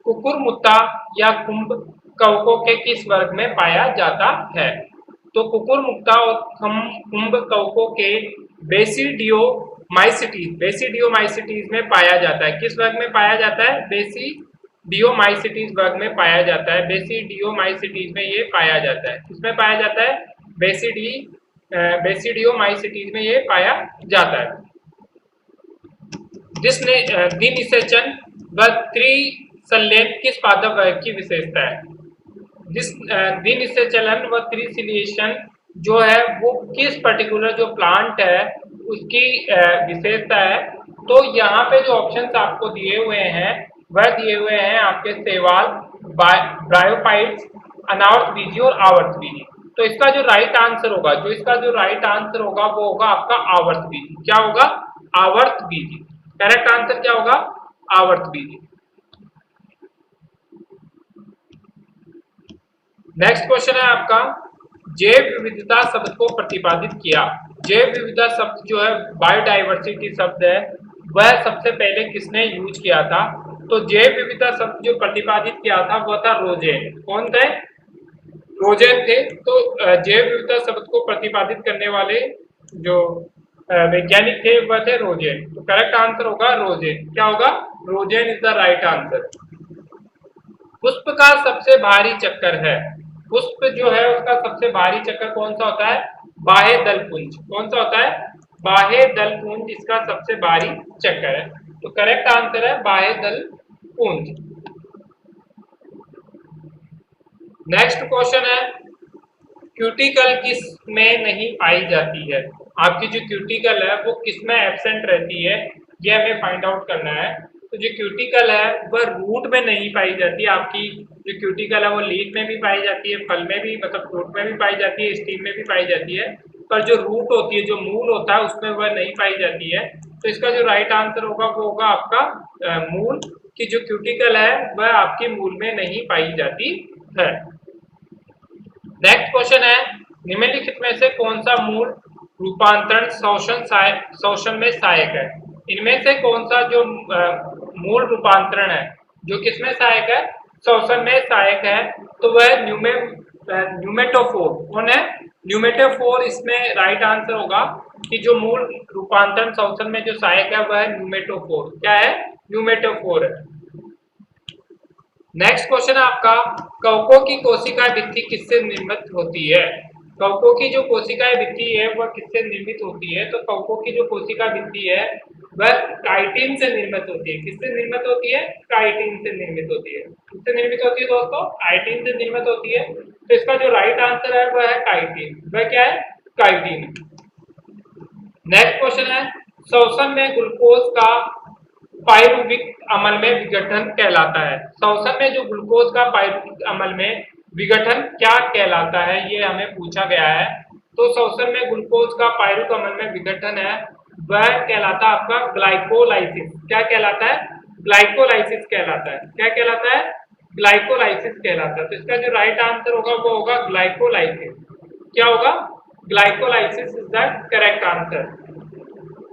कुकुरमुत्ता या कुंभ कवकों के किस वर्ग में पाया जाता है? तो कुकुरमुत्ता और कुंभ कवकों के बेसिडियोमाइसिटीज में पाया जाता है। किस वर्ग में पाया जाता है? बेसिडियोमाइसिटीज वर्ग में पाया जाता है। बेसिडियोमाइसिटीज में ये पाया जाता है। किसमें पाया जाता है? बेसिडियोमाइसिटीज में ये पाया जाता है। जिसने द्विनिषेचन व त्रिसंलेन किस पादप वर्ग की विशेषता है? जिस द्विनिषेचन व त्रिसंलेशन जो है वो किस पर्टिकुलर जो प्लांट है उसकी विशेषता है। तो यहाँ पे जो ऑप्शंस आपको दिए हुए हैं वह दिए हुए हैं आपके शैवाल, ब्रायोफाइट्स, अनावर्तबीजी और आवर्तबीजी। तो इसका जो राइट आंसर होगा वो होगा आपका आवर्तबीजी। क्या होगा? आवर्तबीजी। करेक्ट आंसर क्या होगा? आवर्तबीजी। नेक्स्ट क्वेश्चन है आपका, जैव विविधता शब्द को प्रतिपादित किया। जैव विविधता शब्द जो है बायोडाइवर्सिटी शब्द है वह सबसे पहले किसने यूज किया था? तो जैव विविधता शब्द जो प्रतिपादित किया था वह था रोजेन। कौन थे? रोजेन थे। तो जैव विविधता शब्द को प्रतिपादित करने वाले जो वैज्ञानिक थे वह थे रोजेन। तो करेक्ट आंसर होगा रोजेन। क्या होगा? Rosen is the right answer. पुष्प का सबसे भारी चक्कर है, पुष्प जो है उसका सबसे भारी चक्कर कौन सा होता है? बाह्य दलपुंज। कौन सा होता है? बाह्य दलपुंज इसका सबसे भारी चक्कर है। तो करेक्ट आंसर है बाह्य दलपुंज। नेक्स्ट क्वेश्चन है, क्यूटिकल किस में नहीं पाई जाती है? आपकी जो क्यूटिकल है वो किस में एब्सेंट रहती है ये हमें फाइंड आउट करना है। तो जो क्यूटिकल है वह रूट में नहीं पाई जाती। आपकी जो क्यूटिकल है वो लीफ में भी पाई जाती है, फल में भी मतलब फ्रूट में भी पाई जाती है, स्टीम में भी पाई जाती है, पर जो रूट होती है, जो मूल होता है उसमें वह नहीं पाई जाती है। तो इसका जो राइट आंसर होगा वो होगा आपका मूल की जो क्यूटिकल है वह आपकी मूल में नहीं पाई जाती है। नेक्स्ट क्वेश्चन है, निम्नलिखित में से कौन सा मूल रूपांतरण शोषण में सहायक है? इनमें से कौन सा जो मूल रूपांतरण है जो किसमें सहायक है? शोषण में सहायक है। तो वह न्यूमेटोफोर। कौन है? न्यूमेटोफोर इसमें राइट आंसर होगा कि जो मूल रूपांतरण शोषण में जो सहायक है वह न्यूमेटोफोर। क्या है? न्यूमेटोफोर है। नेक्स्ट क्वेश्चन है आपका, कवकों की कोशिका भित्ति किससे निर्मित होती है? कवकों की जो कोशिकाएं भित्ति है वह किससे निर्मित होती है? तो कवकों की जो कोशिका भित्ति है वह काइटिन से निर्मित होती है। किससे निर्मित होती है? काइटिन से निर्मित होती है। किससे निर्मित होती है दोस्तों? काइटिन से निर्मित होती है। तो इसका जो राइट आंसर है वह है काइटिन। वह क्या है? काइटिन। नेक्स्ट क्वेश्चन है, शोषण में ग्लूकोज का पायरुविक अमल में विघटन कहलाता है। शोषण में जो ग्लूकोज का पायरुविक अमल में विघटन क्या कहलाता है ये हमें पूछा गया है। तो शोषण में ग्लूकोज का पायरुविक अमल में विघटन है वह कहलाता है आपका ग्लाइकोलाइसिस। क्या कहलाता है? ग्लाइकोलाइसिस कहलाता है। क्या कहलाता है? ग्लाइकोलाइसिस कहलाता है। तो इसका जो राइट आंसर होगा वो होगा ग्लाइकोलाइसिस। क्या होगा? Glycolysis is the correct answer.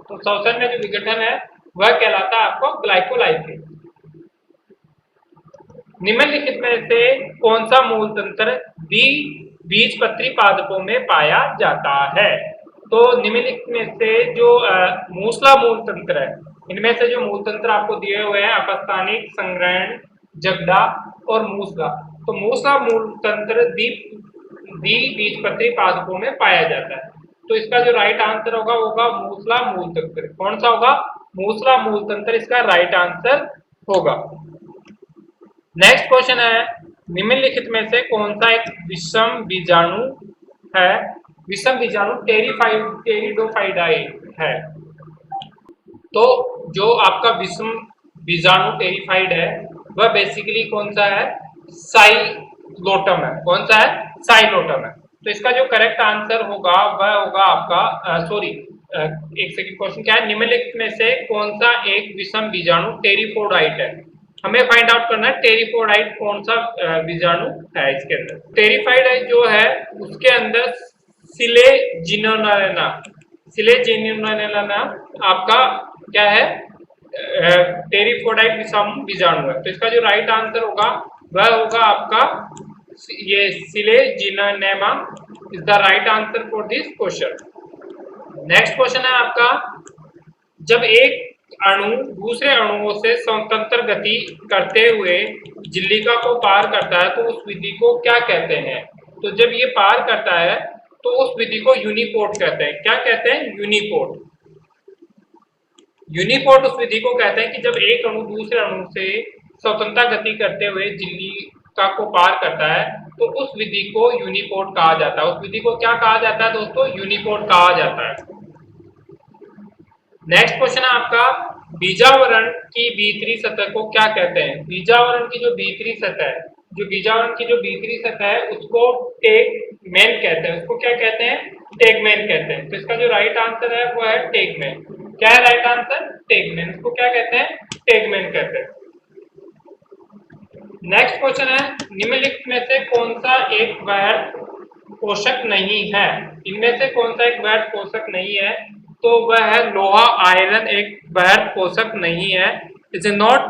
तो शोषण में जो विघटन है वह कहलाता है आपको ग्लाइकोलाइसिस। निम्नलिखित में से कौन सा मूल तंत्र बीजपत्री पादपों में पाया जाता है? तो निम्नलिखित में से जो मूसला मूल तंत्र है, इनमें से जो मूल तंत्र आपको दिए हुए हैं अपस्थानिक, संग्रहण, जगड़ा और मूसला। तो मूसला मूल तंत्र द्विबीजपत्री पादपों में पाया जाता है। तो इसका जो राइट आंसर होगा मूसला मूल तंत्र। कौन सा होगा? मूसला मूल तंत्र इसका राइट आंसर होगा। नेक्स्ट क्वेश्चन है, निम्नलिखित में से कौन सा एक विषम बीजाणु है? विषम बीजाणु टेरिडोफाइडाई है। तो जो आपका विषम बीजाणु टेरिफाइड है वह बेसिकली कौन सा है? साइलोटम है। कौन सा है? साइलोटम है। तो इसका जो करेक्ट आंसर होगा वह होगा आपका एक सेकंड, क्वेश्चन क्या है? निम्नलिखित में से कौन सा एक विषम बीजाणु टेरिफोडाइट है? हमें फाइंड आउट करना है टेरिफोडाइट कौन सा बीजाणु है इसके अंदर। टेरिफाइडाइट जो है उसके अंदर सिलेजिनोना आपका क्या है? टेरिफोडाइट विषम बीजाणु है। तो इसका जो राइट आंसर होगा वह होगा आपका ये सिलेजिनोनेमा is the right answer for this question. Next question है आपका, जब एक अणु दूसरे अणुओं से स्वतंत्र गति करते हुए झिल्लिका को पार करता है तो उस विधि को क्या कहते हैं? तो जब ये पार करता है तो उस विधि को यूनिपोर्ट कहते हैं। क्या कहते हैं? यूनिपोर्ट। यूनिपोर्ट उस विधि को कहते हैं कि जब एक अणु दूसरे अणु से स्वतंत्रता गति करते हुए झिल्लिका को पार करता है तो उस विधि को यूनिपोर्ट कहा जाता है। उस विधि को क्या कहा जाता है दोस्तों? यूनिपोर्ट कहा जाता है। नेक्स्ट क्वेश्चन है आपका, बीजावरण की भीतरी सतह को क्या कहते हैं? बीजावरण की जो भीतरी सतह है, उसको टेगमेन कहते हैं। उसको क्या कहते हैं? टेगमेन कहते हैं। तो इसका जो राइट आंसर है वो है टेगमेन। क्या है राइट आंसर? टेगमेन। इसको क्या कहते हैं? टेगमेन कहते हैं। नेक्स्ट क्वेश्चन है, निम्नलिखित में से कौन सा एक वैध पोषक नहीं है? इनमें से कौन सा एक वैध पोषक नहीं है? तो वह है लोहा। आयरन एक वैध पोषक नहीं है। इज नॉट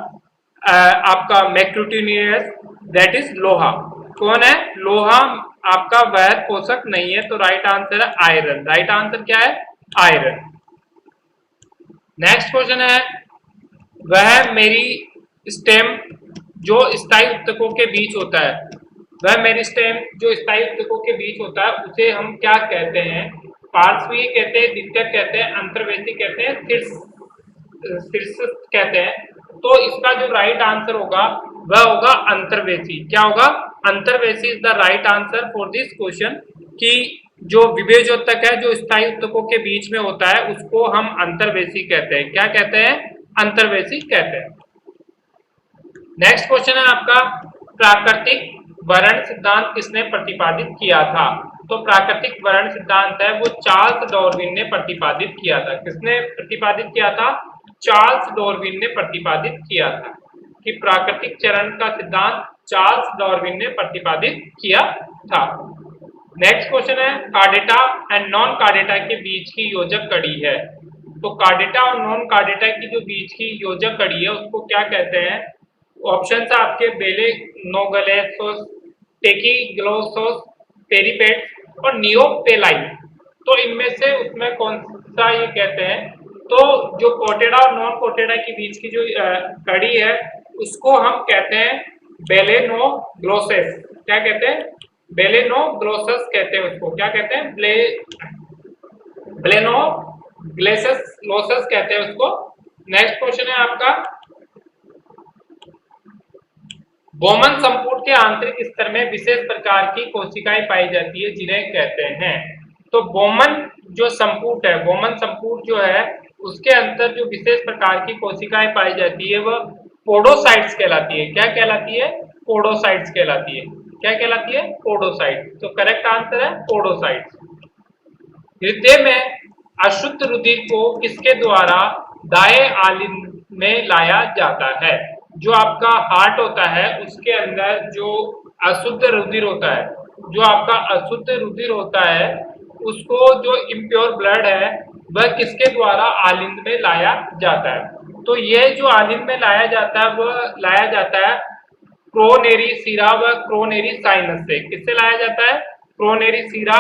आपका मैक्रोटीनियस, दैट इज लोहा। कौन है? लोहा आपका वैध पोषक नहीं है। तो राइट आंसर है आयरन। राइट आंसर क्या है? आयरन। नेक्स्ट क्वेश्चन है, वह मेरी स्टेम जो स्थायी उत्तकों के बीच होता है, उसे हम क्या कहते हैं? पार्श्वीय कहते हैं, द्वितीयक कहते हैं, अंतर्वेशी कहते हैं, शीर्षस्थ कहते हैं। तो इसका जो राइट आंसर होगा वह होगा अंतर्वेशी। क्या होगा? अंतर्वेशी is the right answer for this question. कि जो विभेजोत्तक है जो स्थायी उत्तकों के बीच में होता है उसको हम अंतर्वेशी कहते हैं। क्या कहते हैं? अंतर्वेशी कहते हैं। नेक्स्ट क्वेश्चन है आपका, प्राकृतिक वर्ण सिद्धांत किसने प्रतिपादित किया था? तो प्राकृतिक वर्ण सिद्धांत है वो चार्ल्स डार्विन ने प्रतिपादित किया था। किसने प्रतिपादित किया था? चार्ल्स डार्विन ने प्रतिपादित किया था। कि प्राकृतिक चरण का सिद्धांत चार्ल्स डार्विन ने प्रतिपादित किया था। नेक्स्ट क्वेश्चन है, कार्डेटा एंड नॉन कार्डेटा के बीच की योजक कड़ी है। तो कार्डेटा और नॉन कार्डेटा की जो बीच की योजक कड़ी है उसको क्या कहते हैं? ऑप्शन है आपके बेलेनोगलेसोस, टेकीग्लोसोस, पेरिपेट्स और नियोपेलाई। तो इनमें से उसमें कौन सा ये कहते हैं? तो जो कोटेडा और नॉन कोटेडा के बीच की जो कड़ी है उसको हम कहते हैं बेलेनोग्लोसेस। क्या कहते हैं? बेलेनोग्लोसस कहते हैं उसको। क्या कहते हैं? बेलेनोग्लेसस लोसस कहते हैं उसको। नेक्स्ट क्वेश्चन है आपका, बोमन संपुट के आंतरिक स्तर में विशेष प्रकार की कोशिकाएं पाई जाती है जिन्हें कहते हैं? तो बोमन जो संपुट है, बोमन संपुट जो है उसके अंदर जो विशेष प्रकार की कोशिकाएं पाई जाती है वह पोडोसाइट्स कहलाती है। क्या कहलाती है? पोडोसाइट्स कहलाती है। क्या कहलाती है? पोडोसाइट। तो करेक्ट आंसर है पोडोसाइट्स। हृदय में अशुद्ध रुधिर को किसके द्वारा दाएं आलिंद में लाया जाता है? जो आपका हार्ट होता है उसके अंदर जो अशुद्ध रुधिर होता है उसको जो इम्प्योर ब्लड है वह किसके द्वारा आलिंद में लाया जाता है? तो ये जो आलिंद में लाया जाता है वह लाया जाता है क्रोनेरी सीरा व क्रोनेरी साइनस से। किससे लाया जाता है? क्रोनेरी सीरा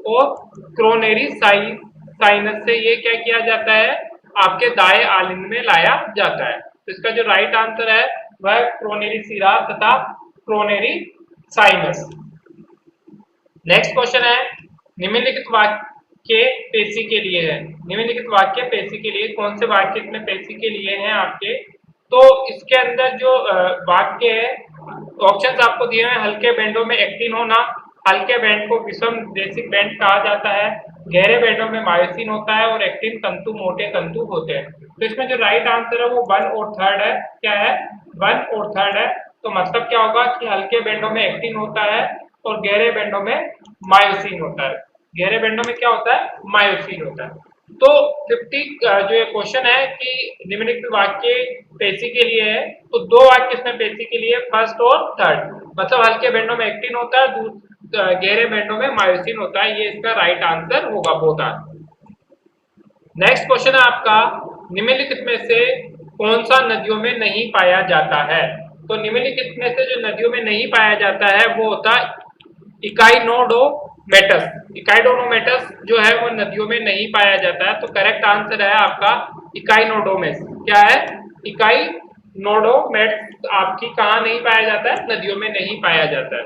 और क्रोनेरी साइनस से ये क्या किया जाता है? आपके दाएं आलिंग में लाया जाता है। तो इसका जो राइट आंसर है वह क्रोनेरी सीरा तथा क्रोनेरी साइनस। नेक्स्ट क्वेश्चन है, निम्नलिखित वाक्य पेशी के लिए है। निम्नलिखित वाक्य पेशी के लिए, कौन से वाक्य इसमें पेशी के लिए हैं आपके? तो इसके अंदर जो वाक्य है, ऑप्शंस आपको दिए हैं। हल्के बैंडों में एक्टिन होना, हल्के बैंड को विषम बेसिक बैंड कहा जाता है, गहरे बैंडों में मायोसिन होता है और एक्टिन तंतु मोटे तंतु होते हैं। तो इसमें जो राइट आंसर है वो 1 और 3 है। क्या है? 1 और 3 है। तो मतलब क्या होगा कि हल्के बैंडों में एक्टिन होता है और गहरे बैंडों में मायोसिन होता है। गहरे बैंडों में क्या होता है? मायोसिन होता है। तो 50 जो ये क्वेश्चन है कि निम्नलिखित वाक्य पेशी के लिए है, तो दो वाक्य इसमें पेशी के लिए, फर्स्ट और थर्ड। मतलब हल्के बैंडों में एक्टिन होता है, गहरे बैंडों में मायोसिन होता है। ये इसका राइट आंसर होगा, बोथ आर। नेक्स्ट क्वेश्चन है आपका, निम्नलिखित में से कौन सा नदियों में नहीं पाया जाता है? तो निम्नलिखित में से जो नदियों में नहीं पाया जाता है वो होता है इकाइनोडोमेटस। इकाइनोडोमेटस जो है वो नदियों में नहीं पाया जाता है। तो करेक्ट आंसर है आपका इकाइनोडोमेस। क्या है? इकाइनोडोमेटस आपकी कहाँ नहीं पाया जाता है? नदियों में नहीं पाया जाता है।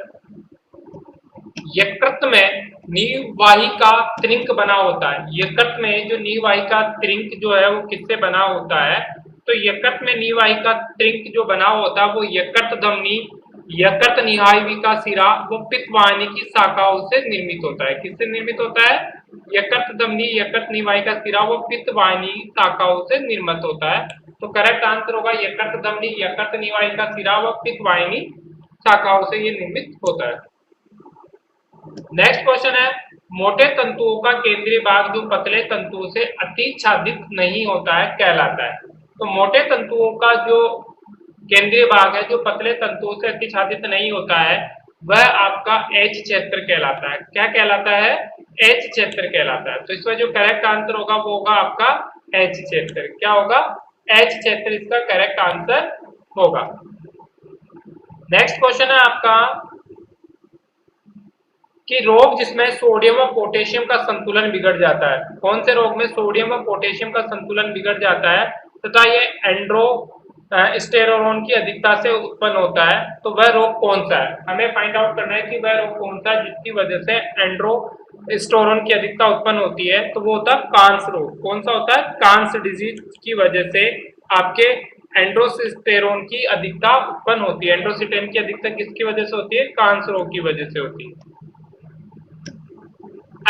यकृत में नीवाहिका त्रिंक बना होता है। यकृत में जो नीवाहिका त्रिंक जो है वो किससे बना होता है? तो यकृत में नीवाहिका त्रिंक जो बना होता है वो यकृत धमनी, यकृत निहायिका सिरा वो पित्तवाहिनी की शाखाओं से निर्मित होता है। किससे निर्मित होता है? यकृत धमनी, यकृत निवाहिका सिरा वो पित्तवाहिनी शाखाओं से निर्मित होता है। तो करेक्ट आंसर होगा यकृत धमनी, यकृत निवाहिका सिरा व पित्तवाहिनी शाखाओं से ये निर्मित होता है। नेक्स्ट क्वेश्चन है, मोटे तंतुओं का केंद्रीय भाग जो पतले तंतुओं से अतिच्छादित नहीं होता है कहलाता है। तो मोटे तंतुओं का जो केंद्रीय भाग है जो पतले तंतुओं से अतिच्छादित नहीं होता है वह आपका एच क्षेत्र कहलाता है। क्या कहलाता है? एच क्षेत्र कहलाता है। तो इसका जो करेक्ट आंसर होगा वो होगा आपका एच क्षेत्र। क्या होगा? एच क्षेत्र इसका करेक्ट आंसर होगा। नेक्स्ट क्वेश्चन है आपका कि रोग जिसमें सोडियम व पोटेशियम का संतुलन बिगड़ जाता है। कौन से रोग में सोडियम व पोटेशियम का संतुलन बिगड़ जाता है तथा ये एंड्रोस्टेरोन की अधिकता से उत्पन्न होता है? तो वह रोग कौन सा है? हमें फाइंड आउट करना है कि वह रोग कौन सा है जिसकी वजह से एंड्रोस्टेरोन की अधिकता उत्पन्न होती है। तो वो होता है कांस रोग। कौन सा होता है? कांस डिजीज की वजह से आपके एंड्रोस्टेरोन की अधिकता उत्पन्न होती है। एंड्रोस्टेरोन की अधिकता किसकी वजह से होती है? कांस रोग की वजह से होती है।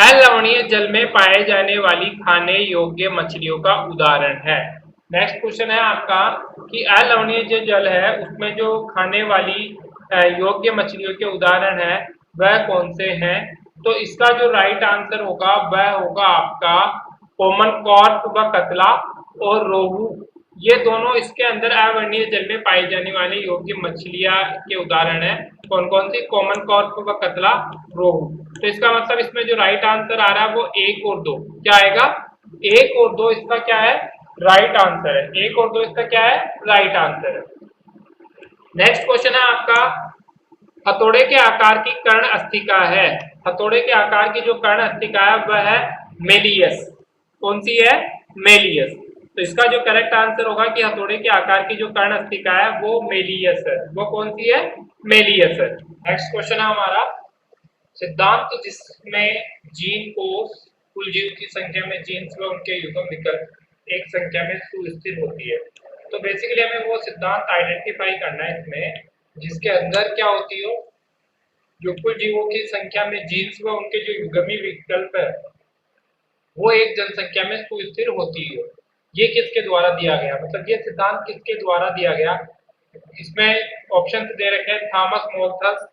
अलवणीय जल में पाए जाने वाली खाने योग्य मछलियों का उदाहरण है। नेक्स्ट क्वेश्चन है आपका कि अलवणीय जो जल है उसमें जो खाने वाली योग्य मछलियों के उदाहरण है वह कौन से हैं? तो इसका जो राइट आंसर होगा वह होगा आपका कॉमन कॉर्प व कतला और रोहू। ये दोनों इसके अंदर अवर्णीय जल में पाई जाने वाली योग्य मछलियां के उदाहरण है। कौन कौन सी? कॉमन कॉर्प व कतला, रोहू। तो इसका मतलब इसमें जो राइट आंसर आ रहा है वो 1 और 2। क्या आएगा? 1 और 2 इसका क्या है? राइट आंसर है। 1 और 2 इसका क्या है? राइट आंसर है। नेक्स्ट क्वेश्चन है आपका, हथौड़े के आकार की कर्ण अस्थिका है। हथौड़े के आकार की जो कर्ण अस्थिका है वह है मेलियस। कौन सी है? मेलियस। तो इसका जो करेक्ट आंसर होगा कि हथौड़े के आकार की जो कर्ण अस्थिका है वो मेलियस है। वो कौन सी है? मेलियस है। नेक्स्ट क्वेश्चन है हमारा, सिद्धांत जिसमें जीन को कुल जीव की संख्या में जीन्स व उनके युग्म विकल्प एक संख्या में सुस्थिर होती है। तो बेसिकली हमें वो सिद्धांत आइडेंटिफाई करना है इसमें जिसके अंदर क्या होती हो, जो कुल जीवों की संख्या में जीन्स व उनके जो युग्मी विकल्प है वो एक जनसंख्या में सुस्थिर होती है। ये किसके द्वारा दिया गया? मतलब ये सिद्धांत किसके द्वारा दिया गया? इसमें ऑप्शन दे रखे हैं, थॉमस मोल्थस,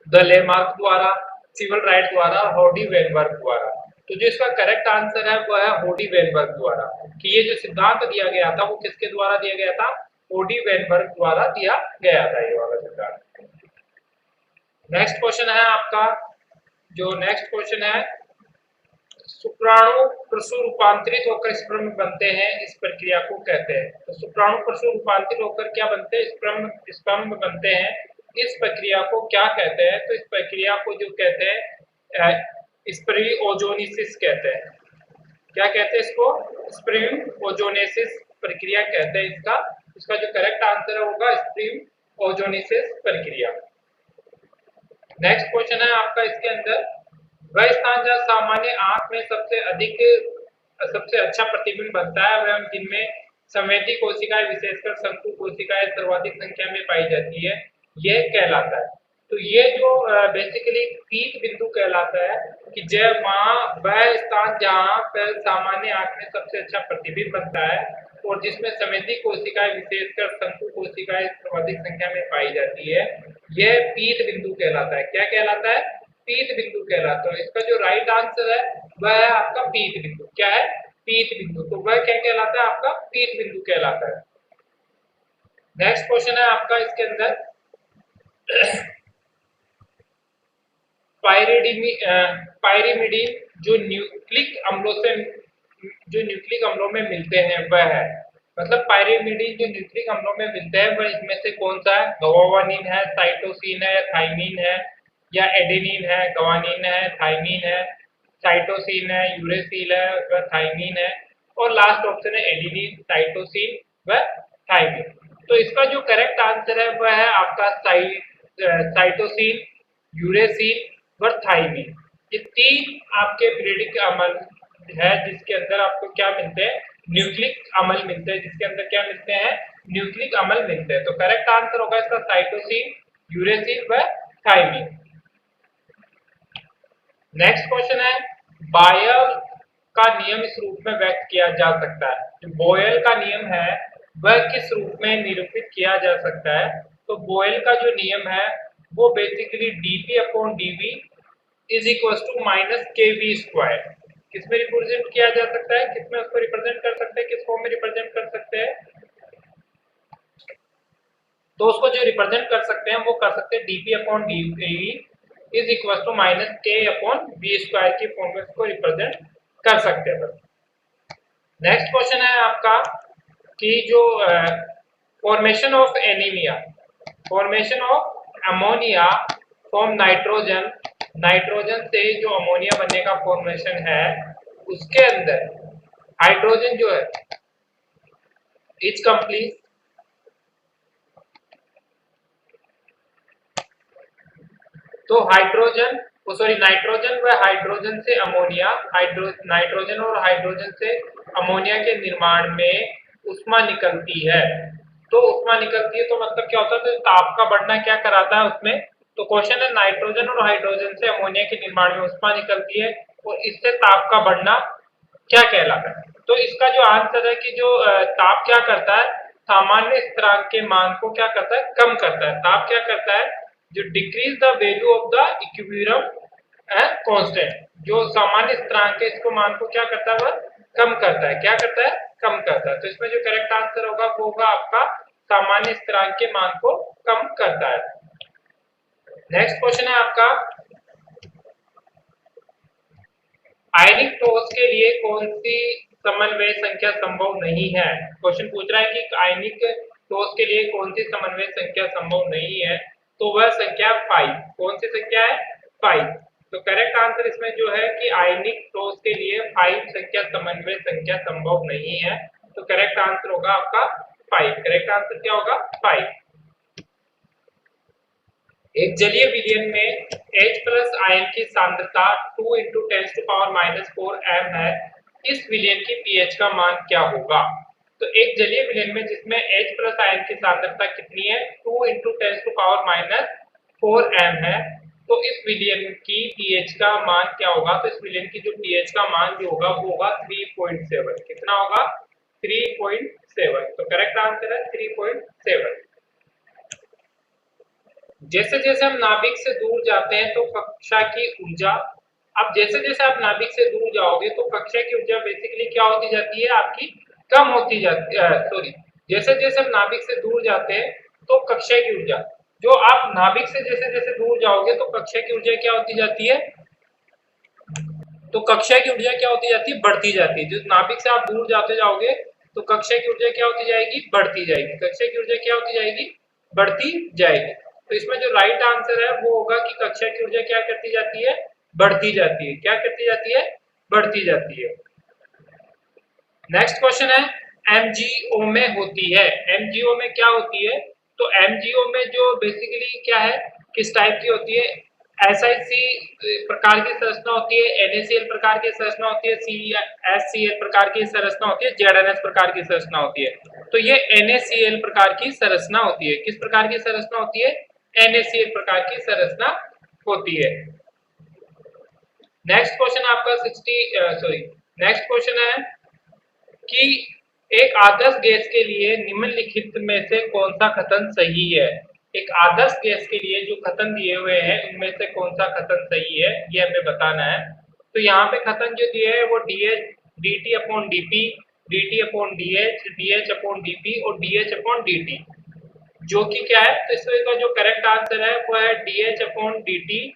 द लेमार्क द्वारा, सिविल राइट द्वारा, होडी वेनबर्ग द्वारा। तो जो इसका करेक्ट आंसर है वह है होडी वेनबर्ग द्वारा। कि ये जो सिद्धांत दिया गया था वो किसके द्वारा दिया गया था? होडी वेनबर्ग द्वारा दिया गया था ये वाला सिद्धांत। नेक्स्ट क्वेश्चन है आपका, जो नेक्स्ट क्वेश्चन है शुक्राणु परशु रूपांतरित होकर स्पर्म बनते हैं, इस प्रक्रिया को कहते हैं। तो शुक्राणु परशु रूपांतरित होकर क्या बनते हैं? स्पर्म स्पर्म बनते हैं। इस प्रक्रिया को क्या कहते हैं? तो इस प्रक्रिया को जो कहते हैं स्पर्मियोजेनेसिस कहते हैं। क्या कहते हैं इसको? स्पर्मियोजेनेसिस प्रक्रिया कहते हैं इसका। इसका जो करेक्ट आंसर होगा स्पर्मियोजेनेसिस प्रक्रिया। नेक्स्ट क्वेश्चन है आपका इसके अंदर, वह स्थान जहाँ सामान्य आंख में सबसे अच्छा प्रतिबिंब बनता है वह जिनमें संवेदी कोशिकाएं विशेषकर शंकु कोशिकाएं सर्वाधिक संख्या में पाई जाती है, यह कहलाता है। तो ये जो बेसिकली पीक बिंदु कहलाता है कि जब वहाँ वह स्थान जहाँ पर सामान्य आंख में सबसे अच्छा प्रतिबिंब बनता है और जिसमें संवेदी कोशिकाएं विशेषकर शंकु कोशिकाएं सर्वाधिक संख्या में पाई जाती है, यह पीत बिंदु कहलाता है। क्या कहलाता है? पीत बिंदु कहलाता है। इसका जो राइट आंसर है वह है आपका पीत बिंदु। क्या है? पीत बिंदु। तो वह क्या कहलाता है? आपका पीत बिंदु कहलाता है। नेक्स्ट क्वेश्चन है आपका इसके अंदर, पायरिमिडीन जो न्यूक्लिक अम्लों में मिलते हैं वह है, मतलब पायरिमिडीन जो न्यूक्लिक अम्लों में मिलते हैं वह इसमें से कौन सा है? गवानीन है, साइटोसिन है, थाइमीन है, या एडेनिन है, गवानीन है, थाइमीन है, साइटोसिन है, यूरेसिल है, वह थाइमीन है, और लास्ट ऑप्शन है एडेनिन, साइटोसिन व थाइमीन। तो इसका जो करेक्ट आंसर है वह है आपका साइटोसिन, यूरेसिल व थाइमीन। ये तीन आपके पीरियडिक अम्ल है जिसके अंदर आपको क्या मिलते हैं? न्यूक्लिक अम्ल मिलते हैं। जिसके अंदर क्या मिलते हैं? न्यूक्लिक अम्ल मिलते हैं। तो करेक्ट आंसर होगा इसका साइटोसिन, यूरेसिल व थाइमीन। नेक्स्ट क्वेश्चन है, बॉयल का नियम इस रूप में व्यक्त किया जा सकता है। जो बॉयल का नियम है वह किस रूप में निरूपित किया जा सकता है? तो बॉयल का जो नियम है वो basically dP upon dV is equal to minus kV square. किसमें रिप्रेजेंट किया जा सकता है? किसमें उसको रिप्रेजेंट कर सकते हैं? किस फॉर्म में रिप्रेजेंट कर सकते हैं? तो उसको जो रिप्रेजेंट कर सकते हैं वो कर सकते हैं dP upon dV is equal to minus K upon V square की फॉर्म में उसको रिप्रेजेंट कर सकते हैं। नेक्स्ट क्वेश्चन है आपका कि जो formation of anaemia, formation of ammonia from nitrogen, nitrogen से जो अमोनिया बनने का फॉर्मेशन है उसके अंदर हाइड्रोजन जो है इज कंप्लीट, तो हाइड्रोजन सॉरी नाइट्रोजन व हाइड्रोजन से अमोनिया, नाइट्रोजन और हाइड्रोजन से अमोनिया के निर्माण में उष्मा निकलती है। तो उष्मा निकलती है तो मतलब क्या होता है? तो ताप का बढ़ना क्या कराता है उसमें? तो क्वेश्चन है नाइट्रोजन और हाइड्रोजन से अमोनिया के निर्माण में उष्मा निकलती है और इससे ताप का बढ़ना क्या कहलाता है? तो इसका जो आंसर है कि जो ताप क्या करता है? सामान्य स्थिरांक के मान को क्या करता है? कम करता है। ताप क्या करता है? जो decrease the value of the equilibrium constant, जो सामान्य स्थिरांक है इसको मान को क्या करता है? वह कम करता है। क्या करता है? कम करता है। तो इसमें जो करेक्ट आंसर होगा वो होगा आपका सामान्य स्थिरांक के मान को कम करता है। नेक्स्ट क्वेश्चन है आपका, आयनिक ठोस के लिए कौन सी समन्वय संख्या संभव नहीं है? क्वेश्चन पूछ रहा है कि आयनिक ठोस के लिए कौन सी समन्वय संख्या संभव नहीं है? तो वह संख्या 5। कौन सी संख्या है? 5। तो करेक्ट आंसर इसमें जो है कि आयनिक ठोस के लिए 5 संख्या समन्वय संख्या संभव नहीं है। तो करेक्ट आंसर होगा आपका 5। करेक्ट आंसर क्या होगा? 5। एक जलीय विलयन में H प्लस आयन की सांद्रता 2 × 10⁻⁴ m है। इस विलयन की pH का मान क्या होगा? तो एक जलीय विलयन में जिसमें H प्लस आयन की सांद्रता कितनी है? 2 × 10⁻⁴ m है। तो इस विलयन की pH का मान क्या होगा? तो इस विलयन की जो pH का मान जो होगा वो होगा 3.7। कितना होगा? 3.7। तो करेक्ट आंसर है 3.7। जैसे जैसे हम नाभिक से दूर जाते हैं तो कक्षा की ऊर्जा, अब जैसे जैसे आप नाभिक से दूर जाओगे तो कक्षा की ऊर्जा बेसिकली क्या होती जाती है? आपकी कम होती जाती है। सॉरी, जैसे जैसे हम नाभिक से दूर जाते हैं तो कक्षा की ऊर्जा, जो आप नाभिक से जैसे जैसे दूर जाओगे तो कक्षा की ऊर्जा क्या होती जाती है? तो कक्षा की ऊर्जा क्या होती जाती है, बढ़ती जाती है। जो नाभिक से आप दूर जाते जाओगे तो कक्षा की ऊर्जा क्या होती जाएगी, बढ़ती जाएगी। कक्षा की ऊर्जा क्या होती जाएगी, बढ़ती जाएगी। तो इसमें जो राइट आंसर है वो होगा कि कक्षा की ऊर्जा क्या करती जाती है, बढ़ती जाती है। क्या करती जाती है, बढ़ती जाती है। नेक्स्ट क्वेश्चन है, एमजीओ में होती है। एमजीओ में क्या होती है, तो एमजीओ में जो बेसिकली क्या है, किस टाइप की होती है, एसआईसी प्रकार की संरचना होती है, एनएसीएल प्रकार की संरचना होती है, सीएससीएल प्रकार की संरचना होती है, जेडएनएस प्रकार की संरचना होती है। तो ये एनएसीएल प्रकार की संरचना होती है। किस प्रकार की संरचना होती है, एनएसीएल प्रकार की संरचना होती है। नेक्स्ट क्वेश्चन आपका 60 नेक्स्ट क्वेश्चन है कि एक आदर्श गैस के लिए निम्नलिखित में से कौन सा कथन सही है। एक आदर्श गैस के लिए जो कथन दिए हुए हैं उनमें से कौन सा कथन सही है, ये हमें बताना है। तो यहाँ पे कथन जो दिए है वो dt upon dp, dt upon dh, dh upon dp और dh अपॉन dt, जो कि क्या है, तो इसका जो करेक्ट आंसर है वो है dh अपॉन dt।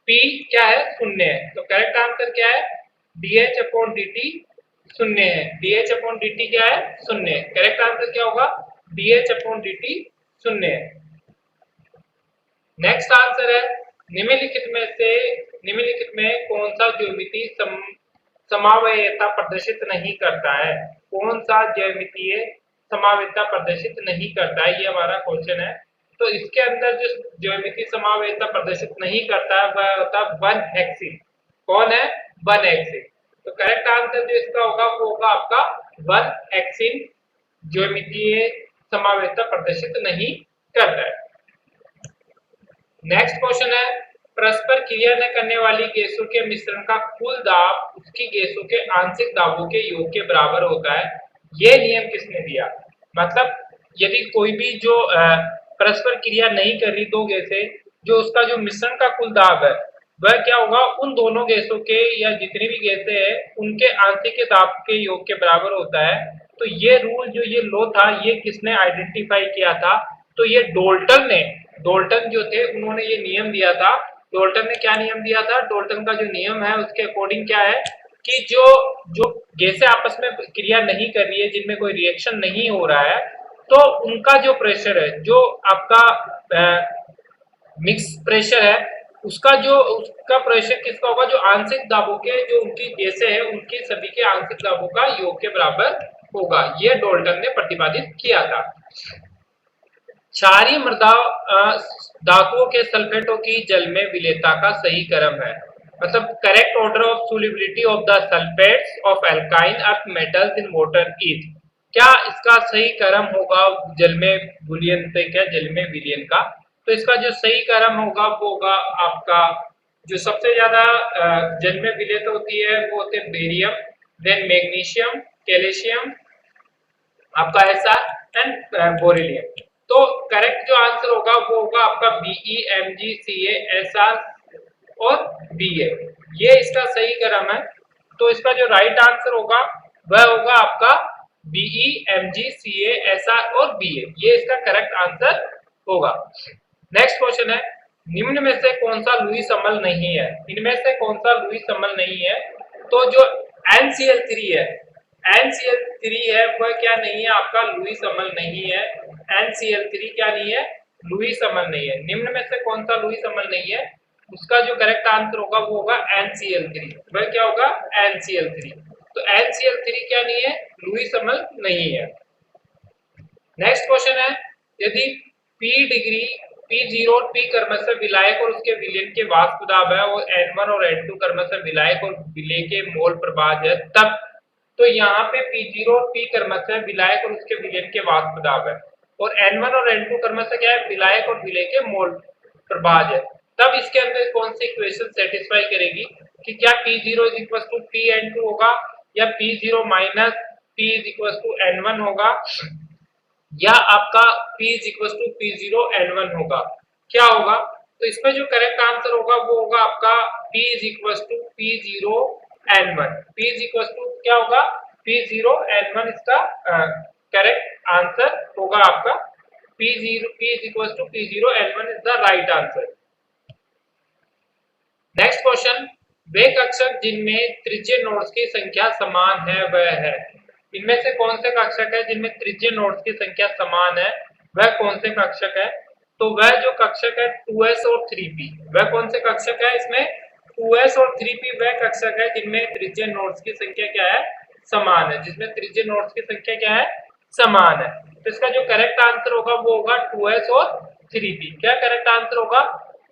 p क्या है, शून्य है। तो करेक्ट आंसर क्या है, dh अपॉन dt शून्य है। dh अपॉन dt क्या है, शून्य है। करेक्ट आंसर क्या होगा, dh अपॉन dt शून्य है। नेक्स्ट आंसर है, निम्नलिखित में कौन सा ज्यामिति समावयता प्रदर्शित नहीं करता है। कौन सा ज्यामितीय समावयता प्रदर्शित नहीं करता है, ये हमारा क्वेश्चन है। तो इसके अंदर जो ज्यामितीय समावयता प्रदर्शित नहीं करता है वह होता है वन हेक्सिन। कौन है, वन हेक्सिन। तो करेक्ट आंसर जो इसका होगा वो होगा आपका वन हेक्सिन ज्यामितीय समावयता प्रदर्शित नहीं करता है। नेक्स्ट क्वेश्चन है, परस्पर क्रिया न करने वाली गैसों के मिश्रण का कुल दाब उसकी गैसों के आंशिक दाबों के योग के बराबर होता है। यह नियम किसने दिया। मतलब यदि कोई भी जो परस्पर क्रिया नहीं कर रही दो गैसें, जो उसका जो मिश्रण का कुल दाब है वह क्या होगा, उन दोनों गैसों के या जितनी भी गैसें हैं उनके आंशिक के दाब के योग के बराबर होता है। तो ये रूल जो ये लॉ था ये किसने आइडेंटिफाई किया था, तो ये डोल्टन ने, डोल्टन जो थे उन्होंने ये नियम दिया था। डोल्टन ने क्या नियम दिया था, डोल्टन का जो नियम है उसके अकॉर्डिंग क्या है कि जो जो गैसें आपस में क्रिया नहीं कर रही है, जिनमें कोई रिएक्शन नहीं हो रहा है, तो उनका जो प्रेशर है, जो आपका मिक्स प्रेशर है, उसका प्रेशर किसका होगा, जो आंशिक दाबों के जो उनकी गैसें हैं उनकी सभी के आंशिक दाबों का योग के बराबर होगा। ये डोल्टन ने प्रतिपादित किया था। क्षारीय मृदा धातुओं के सल्फेटों की जल में विलेयता का सही क्रम है। मतलब correct order of solubility of the sulphates of alkyne earth metals in water is. क्या इसका सही क्रम होगा जल में विलयन से, क्या जल में विलयन का। तो इसका जो सही क्रम होगा वो होगा आपका, जो सबसे ज्यादा जल में विलेयत होती है वो होते हैं बेरियम, देन मैग्नीशियम, कैल्शियम, आपका ऐसा एंड बोरिलियम। तो करेक्ट जो आंसर होगा वो होगा आपका BeMgCaSr और Ba, ये इसका सही क्रम है। तो इसका जो राइट आंसर होगा वह होगा आपका BeMgCaSr और Ba, ये इसका करेक्ट आंसर होगा। नेक्स्ट क्वेश्चन है, निम्न में से कौन सा लुईस अम्ल नहीं है। इनमें से कौन सा लुईस अम्ल नहीं है, तो जो NCl3 है, NCl3 है वह क्या नहीं है, आपका लुईस अम्ल नहीं है। NCl3 क्या नहीं है, लुईस अम्ल नहीं है। निम्न में से कौन सा लुईस अम्ल नहीं है, उसका जो करेक्ट आंसर होगा वो होगा NCl3। वह क्या होगा, NCl3। तो NCl3 क्या नहीं है, लुईस अम्ल नहीं है। नेक्स्ट क्वेश्चन है, यदि P0 और P क्रमशः विलायक और उसके विलयन के वाष्प दाब है और N1 और N2 क्रमशः विलायक और विलेय के मोल प्रभाज है तब, तो यहाँ पे P0 और P क्रमशः विलायक और उसके विलयन के वाष्प दाब है और N1 और N2 क्रमशः क्या है, विलायक और विलेय के मोल प्रभाज है। तब इसके अंदर कौन सी इक्वेशन सेटिस्फाई करेगी कि क्या P0 P(N2) होगा या P0 P(N1) होगा या आपका P(P0N1) होगा, क्या होगा। तो इसमें जो करेक्ट आंसर होगा वो होगा आपका P(P0N1), क्या होगा, P0N1 इसका करेक्ट आंसर होगा आपका। P(P0N1) is the right answer. Next question, वे कक्षक जिनमें त्रिज्य नोड्स की संख्या समान है वह है। इनमें से कौन से कक्षक है जिनमें त्रिज्य नोड्स की संख्या समान है, वह कौन से कक्षक है? तो वह जो कक्षक है 2s और 3p, वह कौन से कक्षक है? इसमें 2s और 3p वह कक्षक है जिनमें त्रिज्य नोड्स की संख्या क्या है? समान है। जिसमें त्रिज्य नोड्स की संख्या क्या है? समान है। तो इसका जो करेक्ट आंसर होगा वो होगा 2s और 3p। क्या करेक्ट आंसर होगा?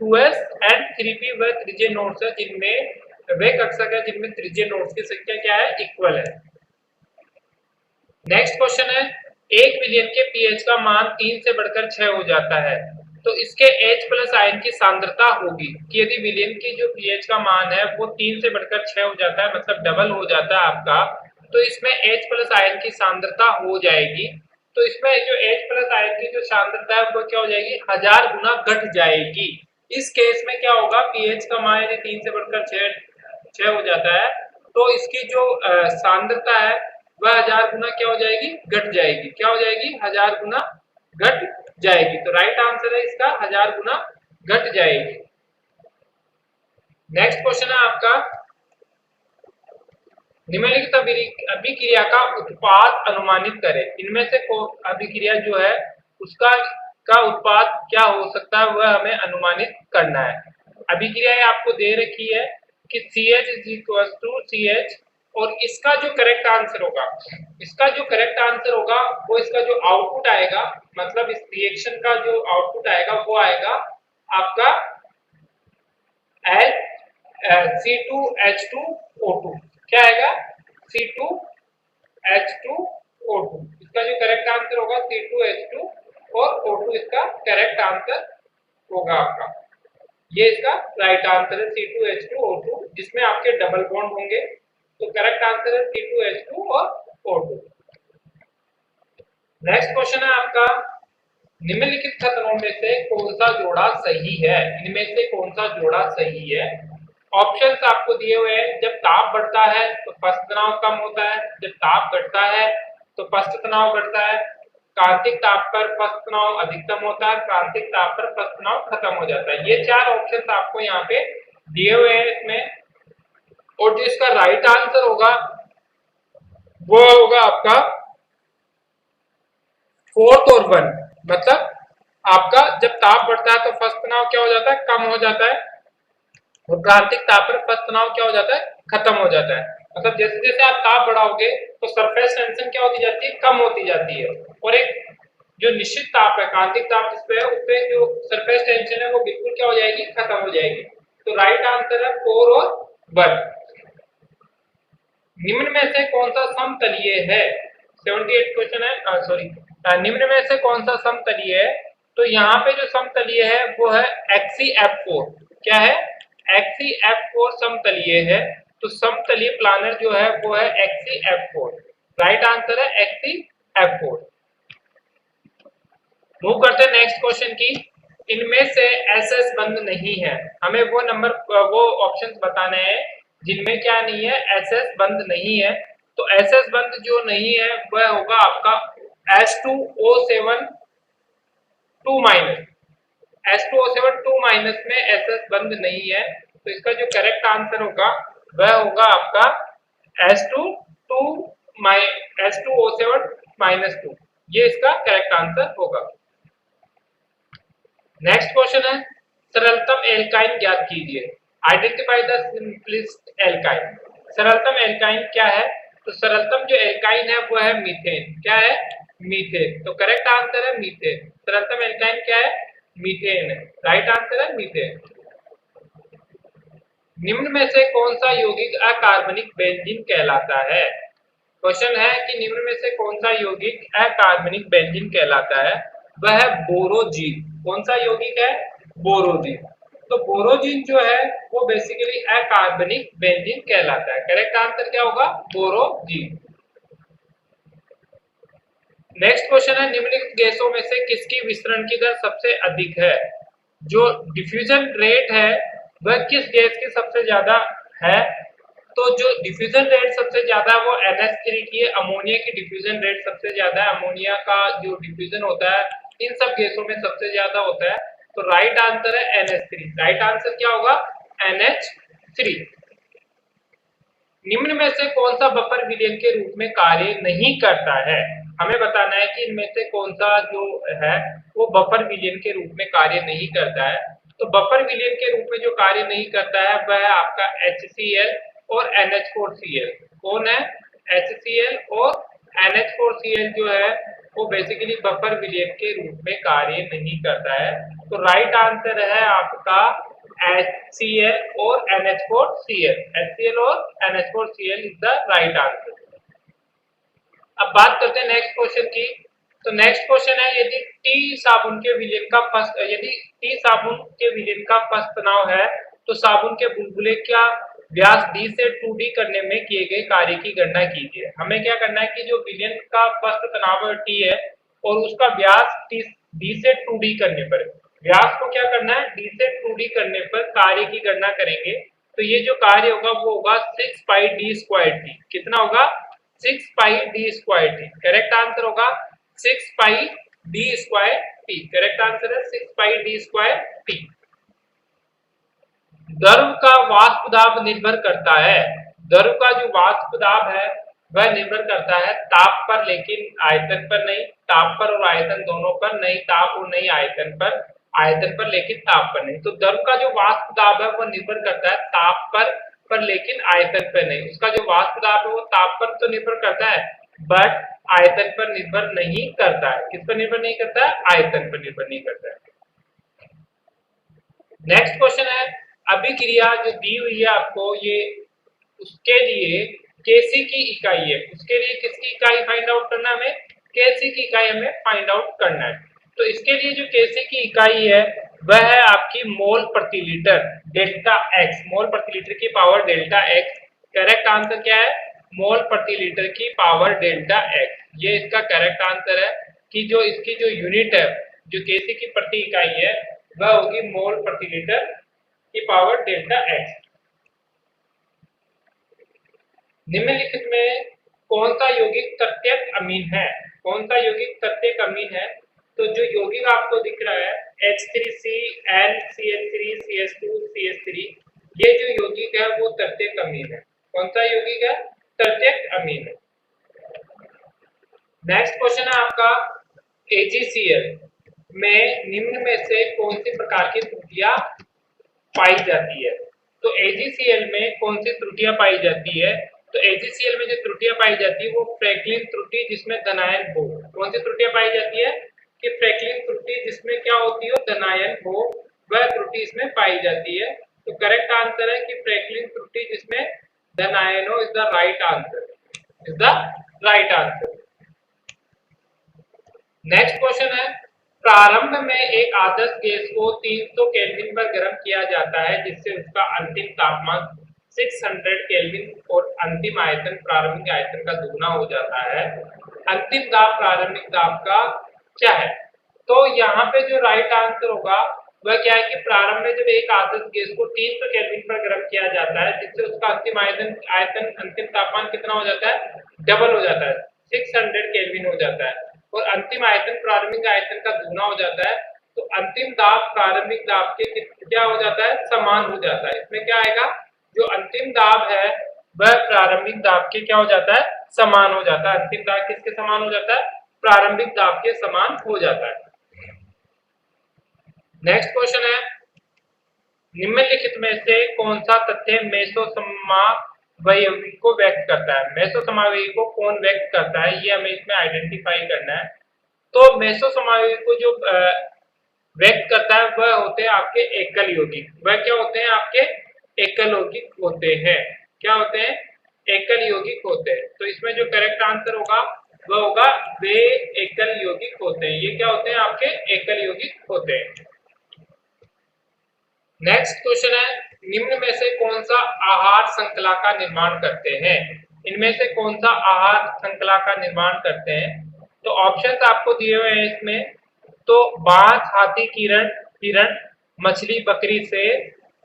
2s एंड 3p वह त्रिज्य नोड्स है जिनमें वे कक्षक है जिनमें त्रिज्य नोड्स की संख्या क्या है? इक्वल है। नेक्स्ट क्वेश्चन है, एक विलयन के पीएच का मान 3 से बढ़कर 6 हो जाता है तो इसके H प्लस आयन की सांद्रता होगी कि यदि विलयन की जो पीएच का मान है वो 3 से बढ़कर 6 हो जाता है, मतलब डबल हो जाता है आपका, तो इसमें H प्लस आयन की सांद्रता हो जाएगी। तो इसमें जो H प्लस आयन की जो सांद्रता है वो क्या हो जाएगी? 1000 गुना घट जाएगी। इस केस में क्या होगा? पीएच का मान यदि 3 से बढ़कर 6 हो जाता है तो इसकी जो सांद्रता है वह 1000 गुना क्या हो जाएगी? घट जाएगी। क्या हो जाएगी? 1000 गुना घट जाएगी। तो राइट आंसर है इसका 1000 गुना घट जाएगी। नेक्स्ट क्वेश्चन है आपका, निम्नलिखित अभिक्रिया का उत्पाद अनुमानित करें। इनमें से अभिक्रिया जो है उसका उत्पाद क्या हो सकता है वह हमें अनुमानित करना है। अभिक्रिया आपको दे रखी है कि CH और इसका जो करेक्ट आंसर होगा, वो इसका जो आउटपुट आएगा, मतलब इस रिएक्शन का जो आउटपुट आएगा वो आएगा आपका C2H2O2। क्या आएगा? C2H2O2। इसका जो करेक्ट आंसर होगा C2H2 और O2 इसका करेक्ट आंसर होगा आपका। ये इसका राइट आंसर है C2H2O2, जिसमें आपके डबल बॉन्ड होंगे। तो करेक्ट आंसर है C2H2 और O2। नेक्स्ट क्वेश्चन है आपका, निम्नलिखित कथनों में से कौन सा जोड़ा सही है? इनमें से कौन सा जोड़ा सही है? ऑप्शंस आपको दिए हुए हैं। जब ताप बढ़ता है तो फर्स्ट तनाव कम होता है, जब ताप घटता है तो फर्स्ट तनाव घटता है, क्रांतिक ताप पर फर्स्ट तनाव अधिकतम होता है, क्रांतिक ताप पर फर्स्ट तनाव खत्म हो जाता है। ये चार ऑप्शंस आपको यहाँ पे दिए हुए हैं इसमें, और जो इसका राइट आंसर होगा वो होगा आपका 4th और 1। मतलब आपका जब ताप बढ़ता है तो फर्स्ट तनाव क्या हो जाता है? कम हो जाता है, और क्रांतिक ताप पर फर्स्ट तनाव क्या हो जाता है? खत्म हो जाता है। मतलब जैसे जैसे आप ताप बढ़ाओगे तो सरफेस टेंशन क्या होती जाती है? कम होती जाती है, और एक जो निश्चित ताप है, क्रांतिक ताप जिसपे है, उसपे जो सरफेस टेंशन है वो बिल्कुल क्या हो जाएगी? खत्म हो जाएगी। तो राइट आंसर है 4 और 1। निम्न में से कौन सा समतलीय है? 78 क्वेश्चन है, सॉरी, निम्न में से कौन सा समतलीय है? तो यहाँ पे जो समतलीय है वो है XeF4। क्या है? XeF4 समतलीय है। तो समतलीय प्लानर जो है वो है XeF4। राइट आंसर है XeF4। मूव करते हैं नेक्स्ट क्वेश्चन की। इनमें से SS बंद नहीं है। हमें वो ऑप्शंस बताने हैं जिनमें क्या नहीं है? SS बंद नहीं है। तो SS बंद जो नहीं है वह होगा आपका H2O7 2 माइनस। H2O7 2 माइनस में SS बंद नहीं है। तो इसका जो करेक्ट आंसर होगा वह होगा आपका H2O7 माइनस 2। ये इसका करेक्ट आंसर होगा। नेक्स्ट क्वेश्चन है, सरलतम एल्काइन ज्ञात कीजिए। Identify the simplest alkyne. सरलतम एल्काइन क्या है? तो सरलतम जो एल्काइन है वो है मीथेन। क्या है? मीथेन। तो करेक्ट आंसर है मीथेन। सरलतम एल्काइन क्या है? मीथेन है। राइट आंसर है मीथेन। निम्न में से कौन सा यौगिक अकार्बनिक बेंजीन कहलाता है? क्वेश्चन है कि निम्न में से कौन सा यौगिक अकार्बनिक बेंजीन कहलाता है? वह है बोरोजीन। कौन सा यौगिक है? बोरोजीन। तो बोरोजीन जो है वो बेसिकली अकार्बनिक बेंजीन कहलाता है। करेक्ट आंसर क्या होगा? बोरोजीन। नेक्स्ट क्वेश्चन है, निम्नलिखित गैसों में से किसकी विसरण की दर सबसे अधिक है? जो डिफ्यूजन रेट है वह किस गैस की सबसे ज्यादा है? तो जो डिफ्यूजन रेट सबसे ज्यादा है वो NH3 की है। अमोनिया की डिफ्यूजन रेट सबसे ज्यादा है। अमोनिया का जो डिफ्यूजन होता है इन सब गैसों में सबसे ज्यादा होता है। तो राइट आंसर है NH3। राइट आंसर क्या होगा? NH3। निम्न में से कौन सा बफर विलेन के रूप में कार्य नहीं करता है? हमें बताना है कि इनमें से कौन सा जो है वो बफर विलेन के रूप में कार्य नहीं करता है। तो बफर विलेन के रूप में जो कार्य नहीं करता है वह है आपका HCl और NH4Cl। कौन है? HCl और NH4Cl जो है वो बेसिकली बफर विलेन के रूप में कार्य नहीं करता है। तो राइट आंसर है आपका HCl और NH4Cl। HCl और NH4Cl is the right answer. अब बात करते हैं नेक्स्ट क्वेश्चन की। तो नेक्स्ट क्वेश्चन है, यदि टी साबुन के विलयन का फर्स्ट यदि टी साबुन के विलयन का फर्स्ट तनाव है तो साबुन के बुलबुले का व्यास डी से 2D करने में किए गए कार्य की गणना कीजिए। हमें क्या करना है कि जो विलयन का फर्स्ट तनाव टी है और उसका व्यास डी से 2D करने पर, व्यास को क्या करना है डी से 2D करने पर कार्य की गणना करेंगे। तो ये जो कार्य होगा वो होगा 6 पाई डी स्क्वायर टी। कितना होगा? 6 pi D square T. Correct answer होगा 6 pi D square T. Correct answer है 6 पाई डी स्क्वायर टी। द्रव का वाष्प दाब निर्भर करता है। द्रव का जो वाष्प दाब है वह निर्भर करता है ताप पर, लेकिन आयतन पर नहीं। ताप पर और आयतन दोनों पर नहीं, ताप और नहीं आयतन पर, आयतन पर लेकिन ताप पर नहीं। तो द्रव का जो वाष्प दाब है वह निर्भर करता है ताप पर लेकिन आयतन पर नहीं। उसका जो वाष्प दाब है वो ताप पर तो निर्भर करता है बट आयतन पर निर्भर नहीं करता है। किस पर निर्भर नहीं करता है? आयतन पर निर्भर नहीं करता है। नेक्स्ट क्वेश्चन है, अभिक्रिया जो दी हुई है आपको ये, उसके लिए केसी की इकाई है। उसके लिए किसकी इकाई फाइंड आउट करना है? हमें केसी की इकाई हमें फाइंड आउट करना है। तो इसके लिए जो केसी की इकाई है वह है आपकी मोल प्रति लीटर डेल्टा एक्स। मोल प्रति लीटर की power delta x. Correct answer क्या है? मोल प्रति लीटर की पावर डेल्टा एक्स। ये इसका करेक्ट आंसर है कि जो इसकी जो यूनिट है, जो केसी की प्रति इकाई है वह होगी मोल प्रति लीटर की पावर डेल्टा एक्स। निम्नलिखित में कौन सा यौगिक तृतीयक अमीन है? कौन सा यौगिक तृतीयक अमीन है? तो जो यौगिक आपको दिख रहा है H3CN CH3 CH2 CH3, ये जो यौगिक है वो तृतीयक अमीन है। कौन सा यौगिक है? तृतीयक अमीन है। नेक्स्ट क्वेश्चन है आपका, AgCl में निम्न में से कौन सी प्रकार की त्रुटियां पाई जाती है? तो AgCl में कौन सी त्रुटियां पाई जाती है? तो AgCl में जो त्रुटियां पाई जाती है वो फ्रैंकलिन त्रुटि जिसमें धनायन हो। कौन सी त्रुटियां पाई जाती है? कि फ्रैंकलिन त्रुटि जिसमें क्या होती हो? धनायन हो, वह त्रुटि इसमें पाई जाती है। तो करेक्ट आंसर है कि फ्रैंकलिन त्रुटि जिसमें धनायन हो is the right answer. Is the right answer. Next question है, प्रारंभ में एक आदर्श गैस को 300 केल्विन पर गर्म किया जाता है जिससे उसका अंतिम तापमान 600 केल्विन और अंतिम आयतन प्रारंभिक आयतन का दुगना हो जाता है। अंतिम दाब प्रारंभिक दाब का क्या है? तो यहाँ पे जो राइट आंसर होगा वह क्या है कि प्रारंभ में जब एक आदर्श गैस को 300 केल्विन पर गर्म किया जाता है जिससे उसका अंतिम आयतन आयतन अंतिम तापमान कितना हो जाता है? डबल हो जाता है, 600 केल्विन हो जाता है और अंतिम आयतन प्रारंभिक आयतन का दुगना हो जाता है। तो अंतिम दाब प्रारंभिक दाब के क्या हो जाता है? समान हो जाता है। इसमें क्या आएगा? जो अंतिम दाब है वह प्रारंभिक दाब के क्या हो जाता है? समान हो जाता है। अंतिम दाब किसके समान हो जाता है? प्रारंभिक दाब के समान हो जाता है। नेक्स्ट क्वेश्चन है, निम्नलिखित में से कौन सा तथ्य मेसोसमावयवी को व्यक्त करता है? मेसोसमावयवी को कौन व्यक्त करता है ये हमें इसमें आइडेंटिफाई करना है। तो मेसोसमावयवी को जो व्यक्त करता है वह होते हैं आपके एकल यौगिक। वह क्या होते हैं? आपके एकल यौगिक होते हैं। क्या होते हैं? एकल यौगिक होते हैं। तो इसमें जो करेक्ट आंसर होगा वह होगा वे एकल यौगिक होते हैं। ये क्या होते हैं? आपके एकल यौगिक होते हैं। नेक्स्ट क्वेश्चन है, निम्न में से कौन सा आहार श्रृंखला का निर्माण करते हैं? इनमें से कौन सा आहार श्रृंखला का निर्माण करते हैं? तो ऑप्शंस आपको दिए हुए हैं इसमें। तो बांस हाथी किरण हिरण, मछली बकरी से,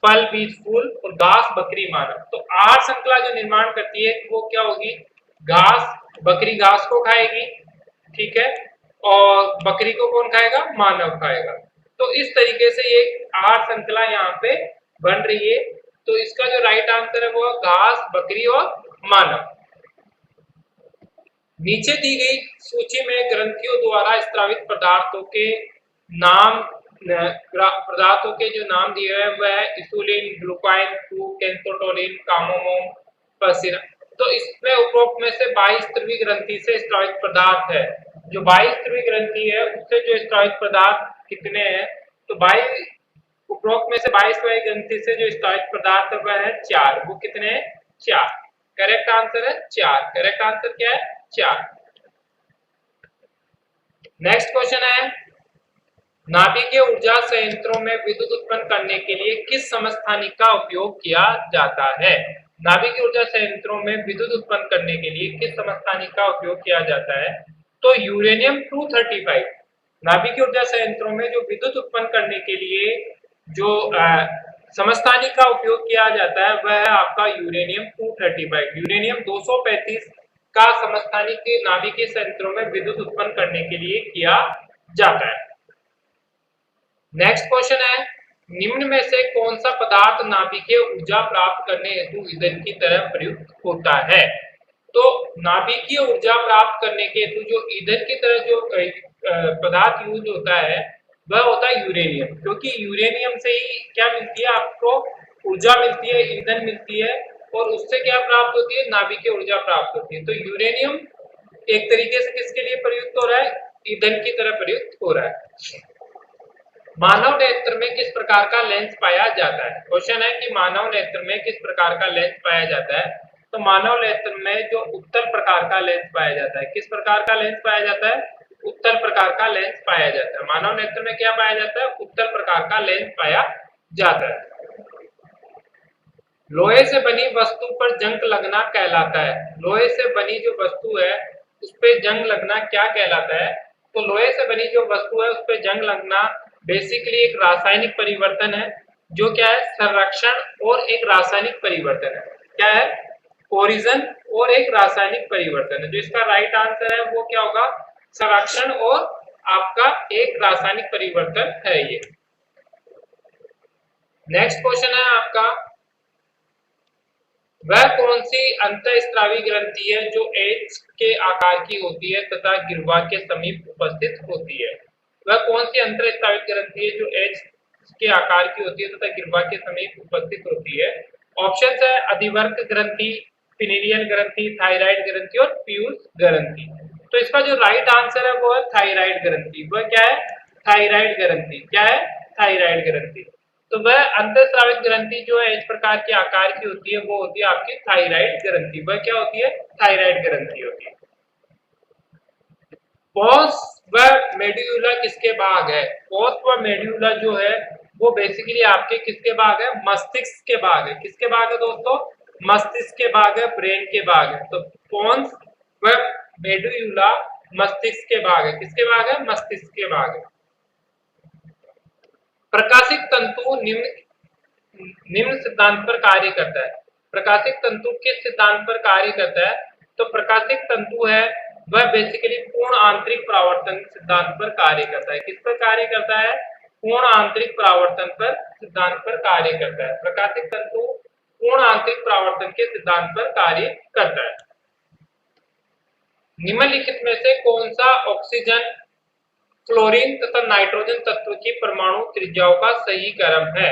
फल बीज फूल और घास बकरी मानव। तो आहार श्रृंखला जो निर्माण करती है वो क्या होगी? घास, बकरी घास को खाएगी, ठीक है, और बकरी को कौन खाएगा? मानव खाएगा। तो इस तरीके से ये आहार श्रृंखला यहाँ पे बन रही है। तो इसका जो राइट आंसर है वो घास, बकरी और मानव। नीचे दी गई सूची में ग्रंथियों द्वारा स्त्रावित पदार्थों के नाम पदार्थों के जो नाम दिए हैं वह है इंसुलिन, ग्लूकाइन, केंटोटोलिन, कामोमोम, पर्सिना। तो इसमें उपरोक्त में से 22 ध्रुवीय ग्रंथि से स्त्रावित पदार्थ है। जो 22 ध्रुवीय ग्रंथि है उससे जो स्त्रावित पदार्थ कितने हैं? तो 22 उपरोक्त में से 22 ग्रंथि से जो स्त्रावित पदार्थ है वह है 4। वो कितने हैं? 4। करेक्ट आंसर है 4। करेक्ट आंसर क्या है? 4। नेक्स्ट क्वेश्चन है, नाभिकीय ऊर्जा संयंत्रों में विद्युत उत्पन्न करने के लिए किस समस्थानिक का उपयोग किया जाता है? नाभिकीय ऊर्जा संयंत्रों में विद्युत उत्पन्न करने के लिए किस समस्थानिक का उपयोग किया जाता है? तो यूरेनियम 235। नाभिकीय ऊर्जा संयंत्रों में जो विद्युत उत्पन्न करने के लिए जो समस्थानिक का उपयोग किया जाता है वह है आपका यूरेनियम 235। यूरेनियम 235 का समस्थानिक नाभिकीय संयंत्रों में विद्युत उत्पन्न करने के लिए किया जाता है। नेक्स्ट क्वेश्चन है, निम्न में से कौन सा पदार्थ नाभिकीय ऊर्जा प्राप्त करने हेतु ईंधन की तरह प्रयुक्त होता है? तो नाभिकीय ऊर्जा प्राप्त करने के हेतु जो ईंधन की तरह जो पदार्थ यूज होता है वह होता है यूरेनियम, क्योंकि यूरेनियम से ही क्या मिलती है आपको? ऊर्जा मिलती है, ईंधन मिलती है, और उससे क्या प्राप्त होती है? नाभिकीय ऊर्जा प्राप्त होती है। तो यूरेनियम एक तरीके से किसके लिए प्रयुक्त हो रहा है? ईंधन की तरह प्रयुक्त हो रहा है। मानव नेत्र में किस प्रकार का लेंस पाया जाता है? क्वेश्चन है कि मानव नेत्र में किस प्रकार का लेंस पाया जाता है? तो मानव नेत्र में जो उत्तल प्रकार का लेंस पाया जाता है। किस प्रकार का लेंस पाया जाता है? उत्तल प्रकार का लेंस पाया जाता है। मानव नेत्र में क्या पाया जाता है? उत्तल प्रकार का लेंस पाया जाता है। लोहे से बनी वस्तु पर जंग लगना कहलाता है। लोहे से बनी जो वस्तु है उस पर जंग लगना क्या कहलाता है? तो लोहे से बनी जो वस्तु है उस पर जंग लगना बेसिकली एक रासायनिक परिवर्तन है। जो क्या है? संरक्षण और एक रासायनिक परिवर्तन है। क्या है? कोरिजन और एक रासायनिक परिवर्तन है। जो इसका राइट आंसर है वो क्या होगा? संरक्षण और आपका एक रासायनिक परिवर्तन है ये। नेक्स्ट क्वेश्चन है आपका, वह कौन सी अंतःस्रावी ग्रंथि है जो एच के आकार की होती है तथा गिरवा के समीप उपस्थित होती है? वह कौन सी अंतःस्रावी ग्रंथि है जो एच के आकार की होती है तथा गिरवा के समीप उपस्थित होती है? ऑप्शन है अधिवर्त ग्रंथि, पिनेरियल ग्रंथि, थायराइड ग्रंथि और पीयूष ग्रंथि। तो इसका जो राइट आंसर है वो है थायराइड ग्रंथि। वह क्या है? थायराइड ग्रंथि। क्या है? थायराइड ग्रंथि। तो वह अंतःस्रावित ग्रंथि जो है इस प्रकार के आकार की होती है वो होती है आपकी थायराइड ग्रंथि। वह क्या होती है? थायराइड ग्रंथि होती है। पोन्स व मेड्यूला किसके भाग है? पोन्स व मेड्यूला जो है वो बेसिकली आपके किसके भाग है? मस्तिष्क के भाग है। किसके भाग है दोस्तों? मस्तिष्क के भाग है, ब्रेन के भाग है। तो पोन्स व मेड्यूला मस्तिष्क के भाग है। किसके भाग है? मस्तिष्क के भाग है। प्रकाशिक तंतु निम्न सिद्धांत पर कार्य करता है। प्रकाशिक तंतु किस सिद्धांत पर कार्य करता है? तो प्रकाशिक तंतु है वह बेसिकली पूर्ण आंतरिक परावर्तन सिद्धांत पर कार्य करता है। किस पर कार्य करता है? पूर्ण आंतरिक परावर्तन पर सिद्धांत पर कार्य करता है। प्रकाशिक तंतु पूर्ण आंतरिक परावर्तन के सिद्धांत पर कार्य करता है। निम्नलिखित में से कौन सा ऑक्सीजन, फ्लोरीन तथा नाइट्रोजन तत्व की परमाणु त्रिज्याओं का सही क्रम है?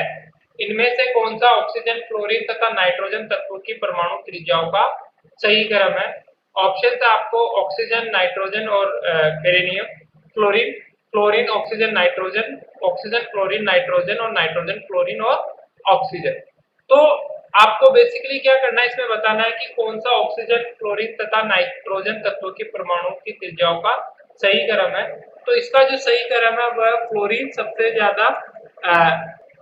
इनमें से कौन सा ऑक्सीजन, फ्लोरीन तथा नाइट्रोजन तत्वों की परमाणु त्रिज्याओं का सही क्रम है? ऑप्शन है आपको ऑक्सीजन, नाइट्रोजन और beryllium. Fluorine, fluorine, oxygen, nitrogen, oxygen, fluorine, nitrogen और नाइट्रोजन, फ्लोरीन और ऑक्सीजन। तो आपको बेसिकली क्या करना है इसमें बताना है कि कौन सा ऑक्सीजन, फ्लोरीन तथा नाइट्रोजन तत्वों की परमाणु की त्रिज्याओं का सही क्रम है। तो इसका जो सही क्रम है वह फ्लोरीन सबसे ज्यादा,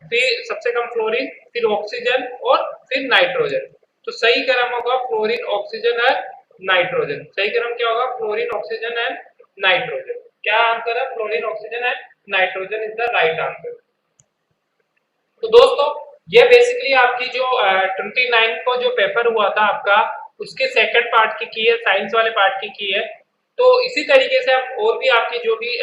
फिर सबसे कम फ्लोरीन, फिर ऑक्सीजन और फिर नाइट्रोजन। तो सही क्रम होगा फ्लोरीन, ऑक्सीजन एंड नाइट्रोजन। सही क्रम क्या होगा? Fluorine, oxygen and nitrogen. क्या आंसर है? Fluorine, oxygen and nitrogen is the right answer. तो दोस्तों ये बेसिकली आपकी जो 29 को जो पेपर हुआ था आपका उसके सेकंड पार्ट की है, साइंस वाले पार्ट की है। तो इसी तरीके से आप और भी आपकी जो भी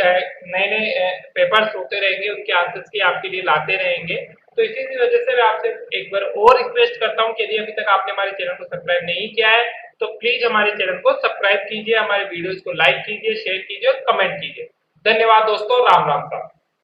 नए नए पेपर्स होते रहेंगे उनके आंसर्स की आपके लिए लाते रहेंगे। तो इसी की वजह से मैं आपसे एक बार और रिक्वेस्ट करता हूँ कि यदि अभी तक आपने हमारे चैनल को सब्सक्राइब नहीं किया है तो प्लीज हमारे चैनल को सब्सक्राइब कीजिए, हमारे वीडियोस को लाइक कीजिए, शेयर कीजिए और कमेंट कीजिए। धन्यवाद दोस्तों, राम राम साहब।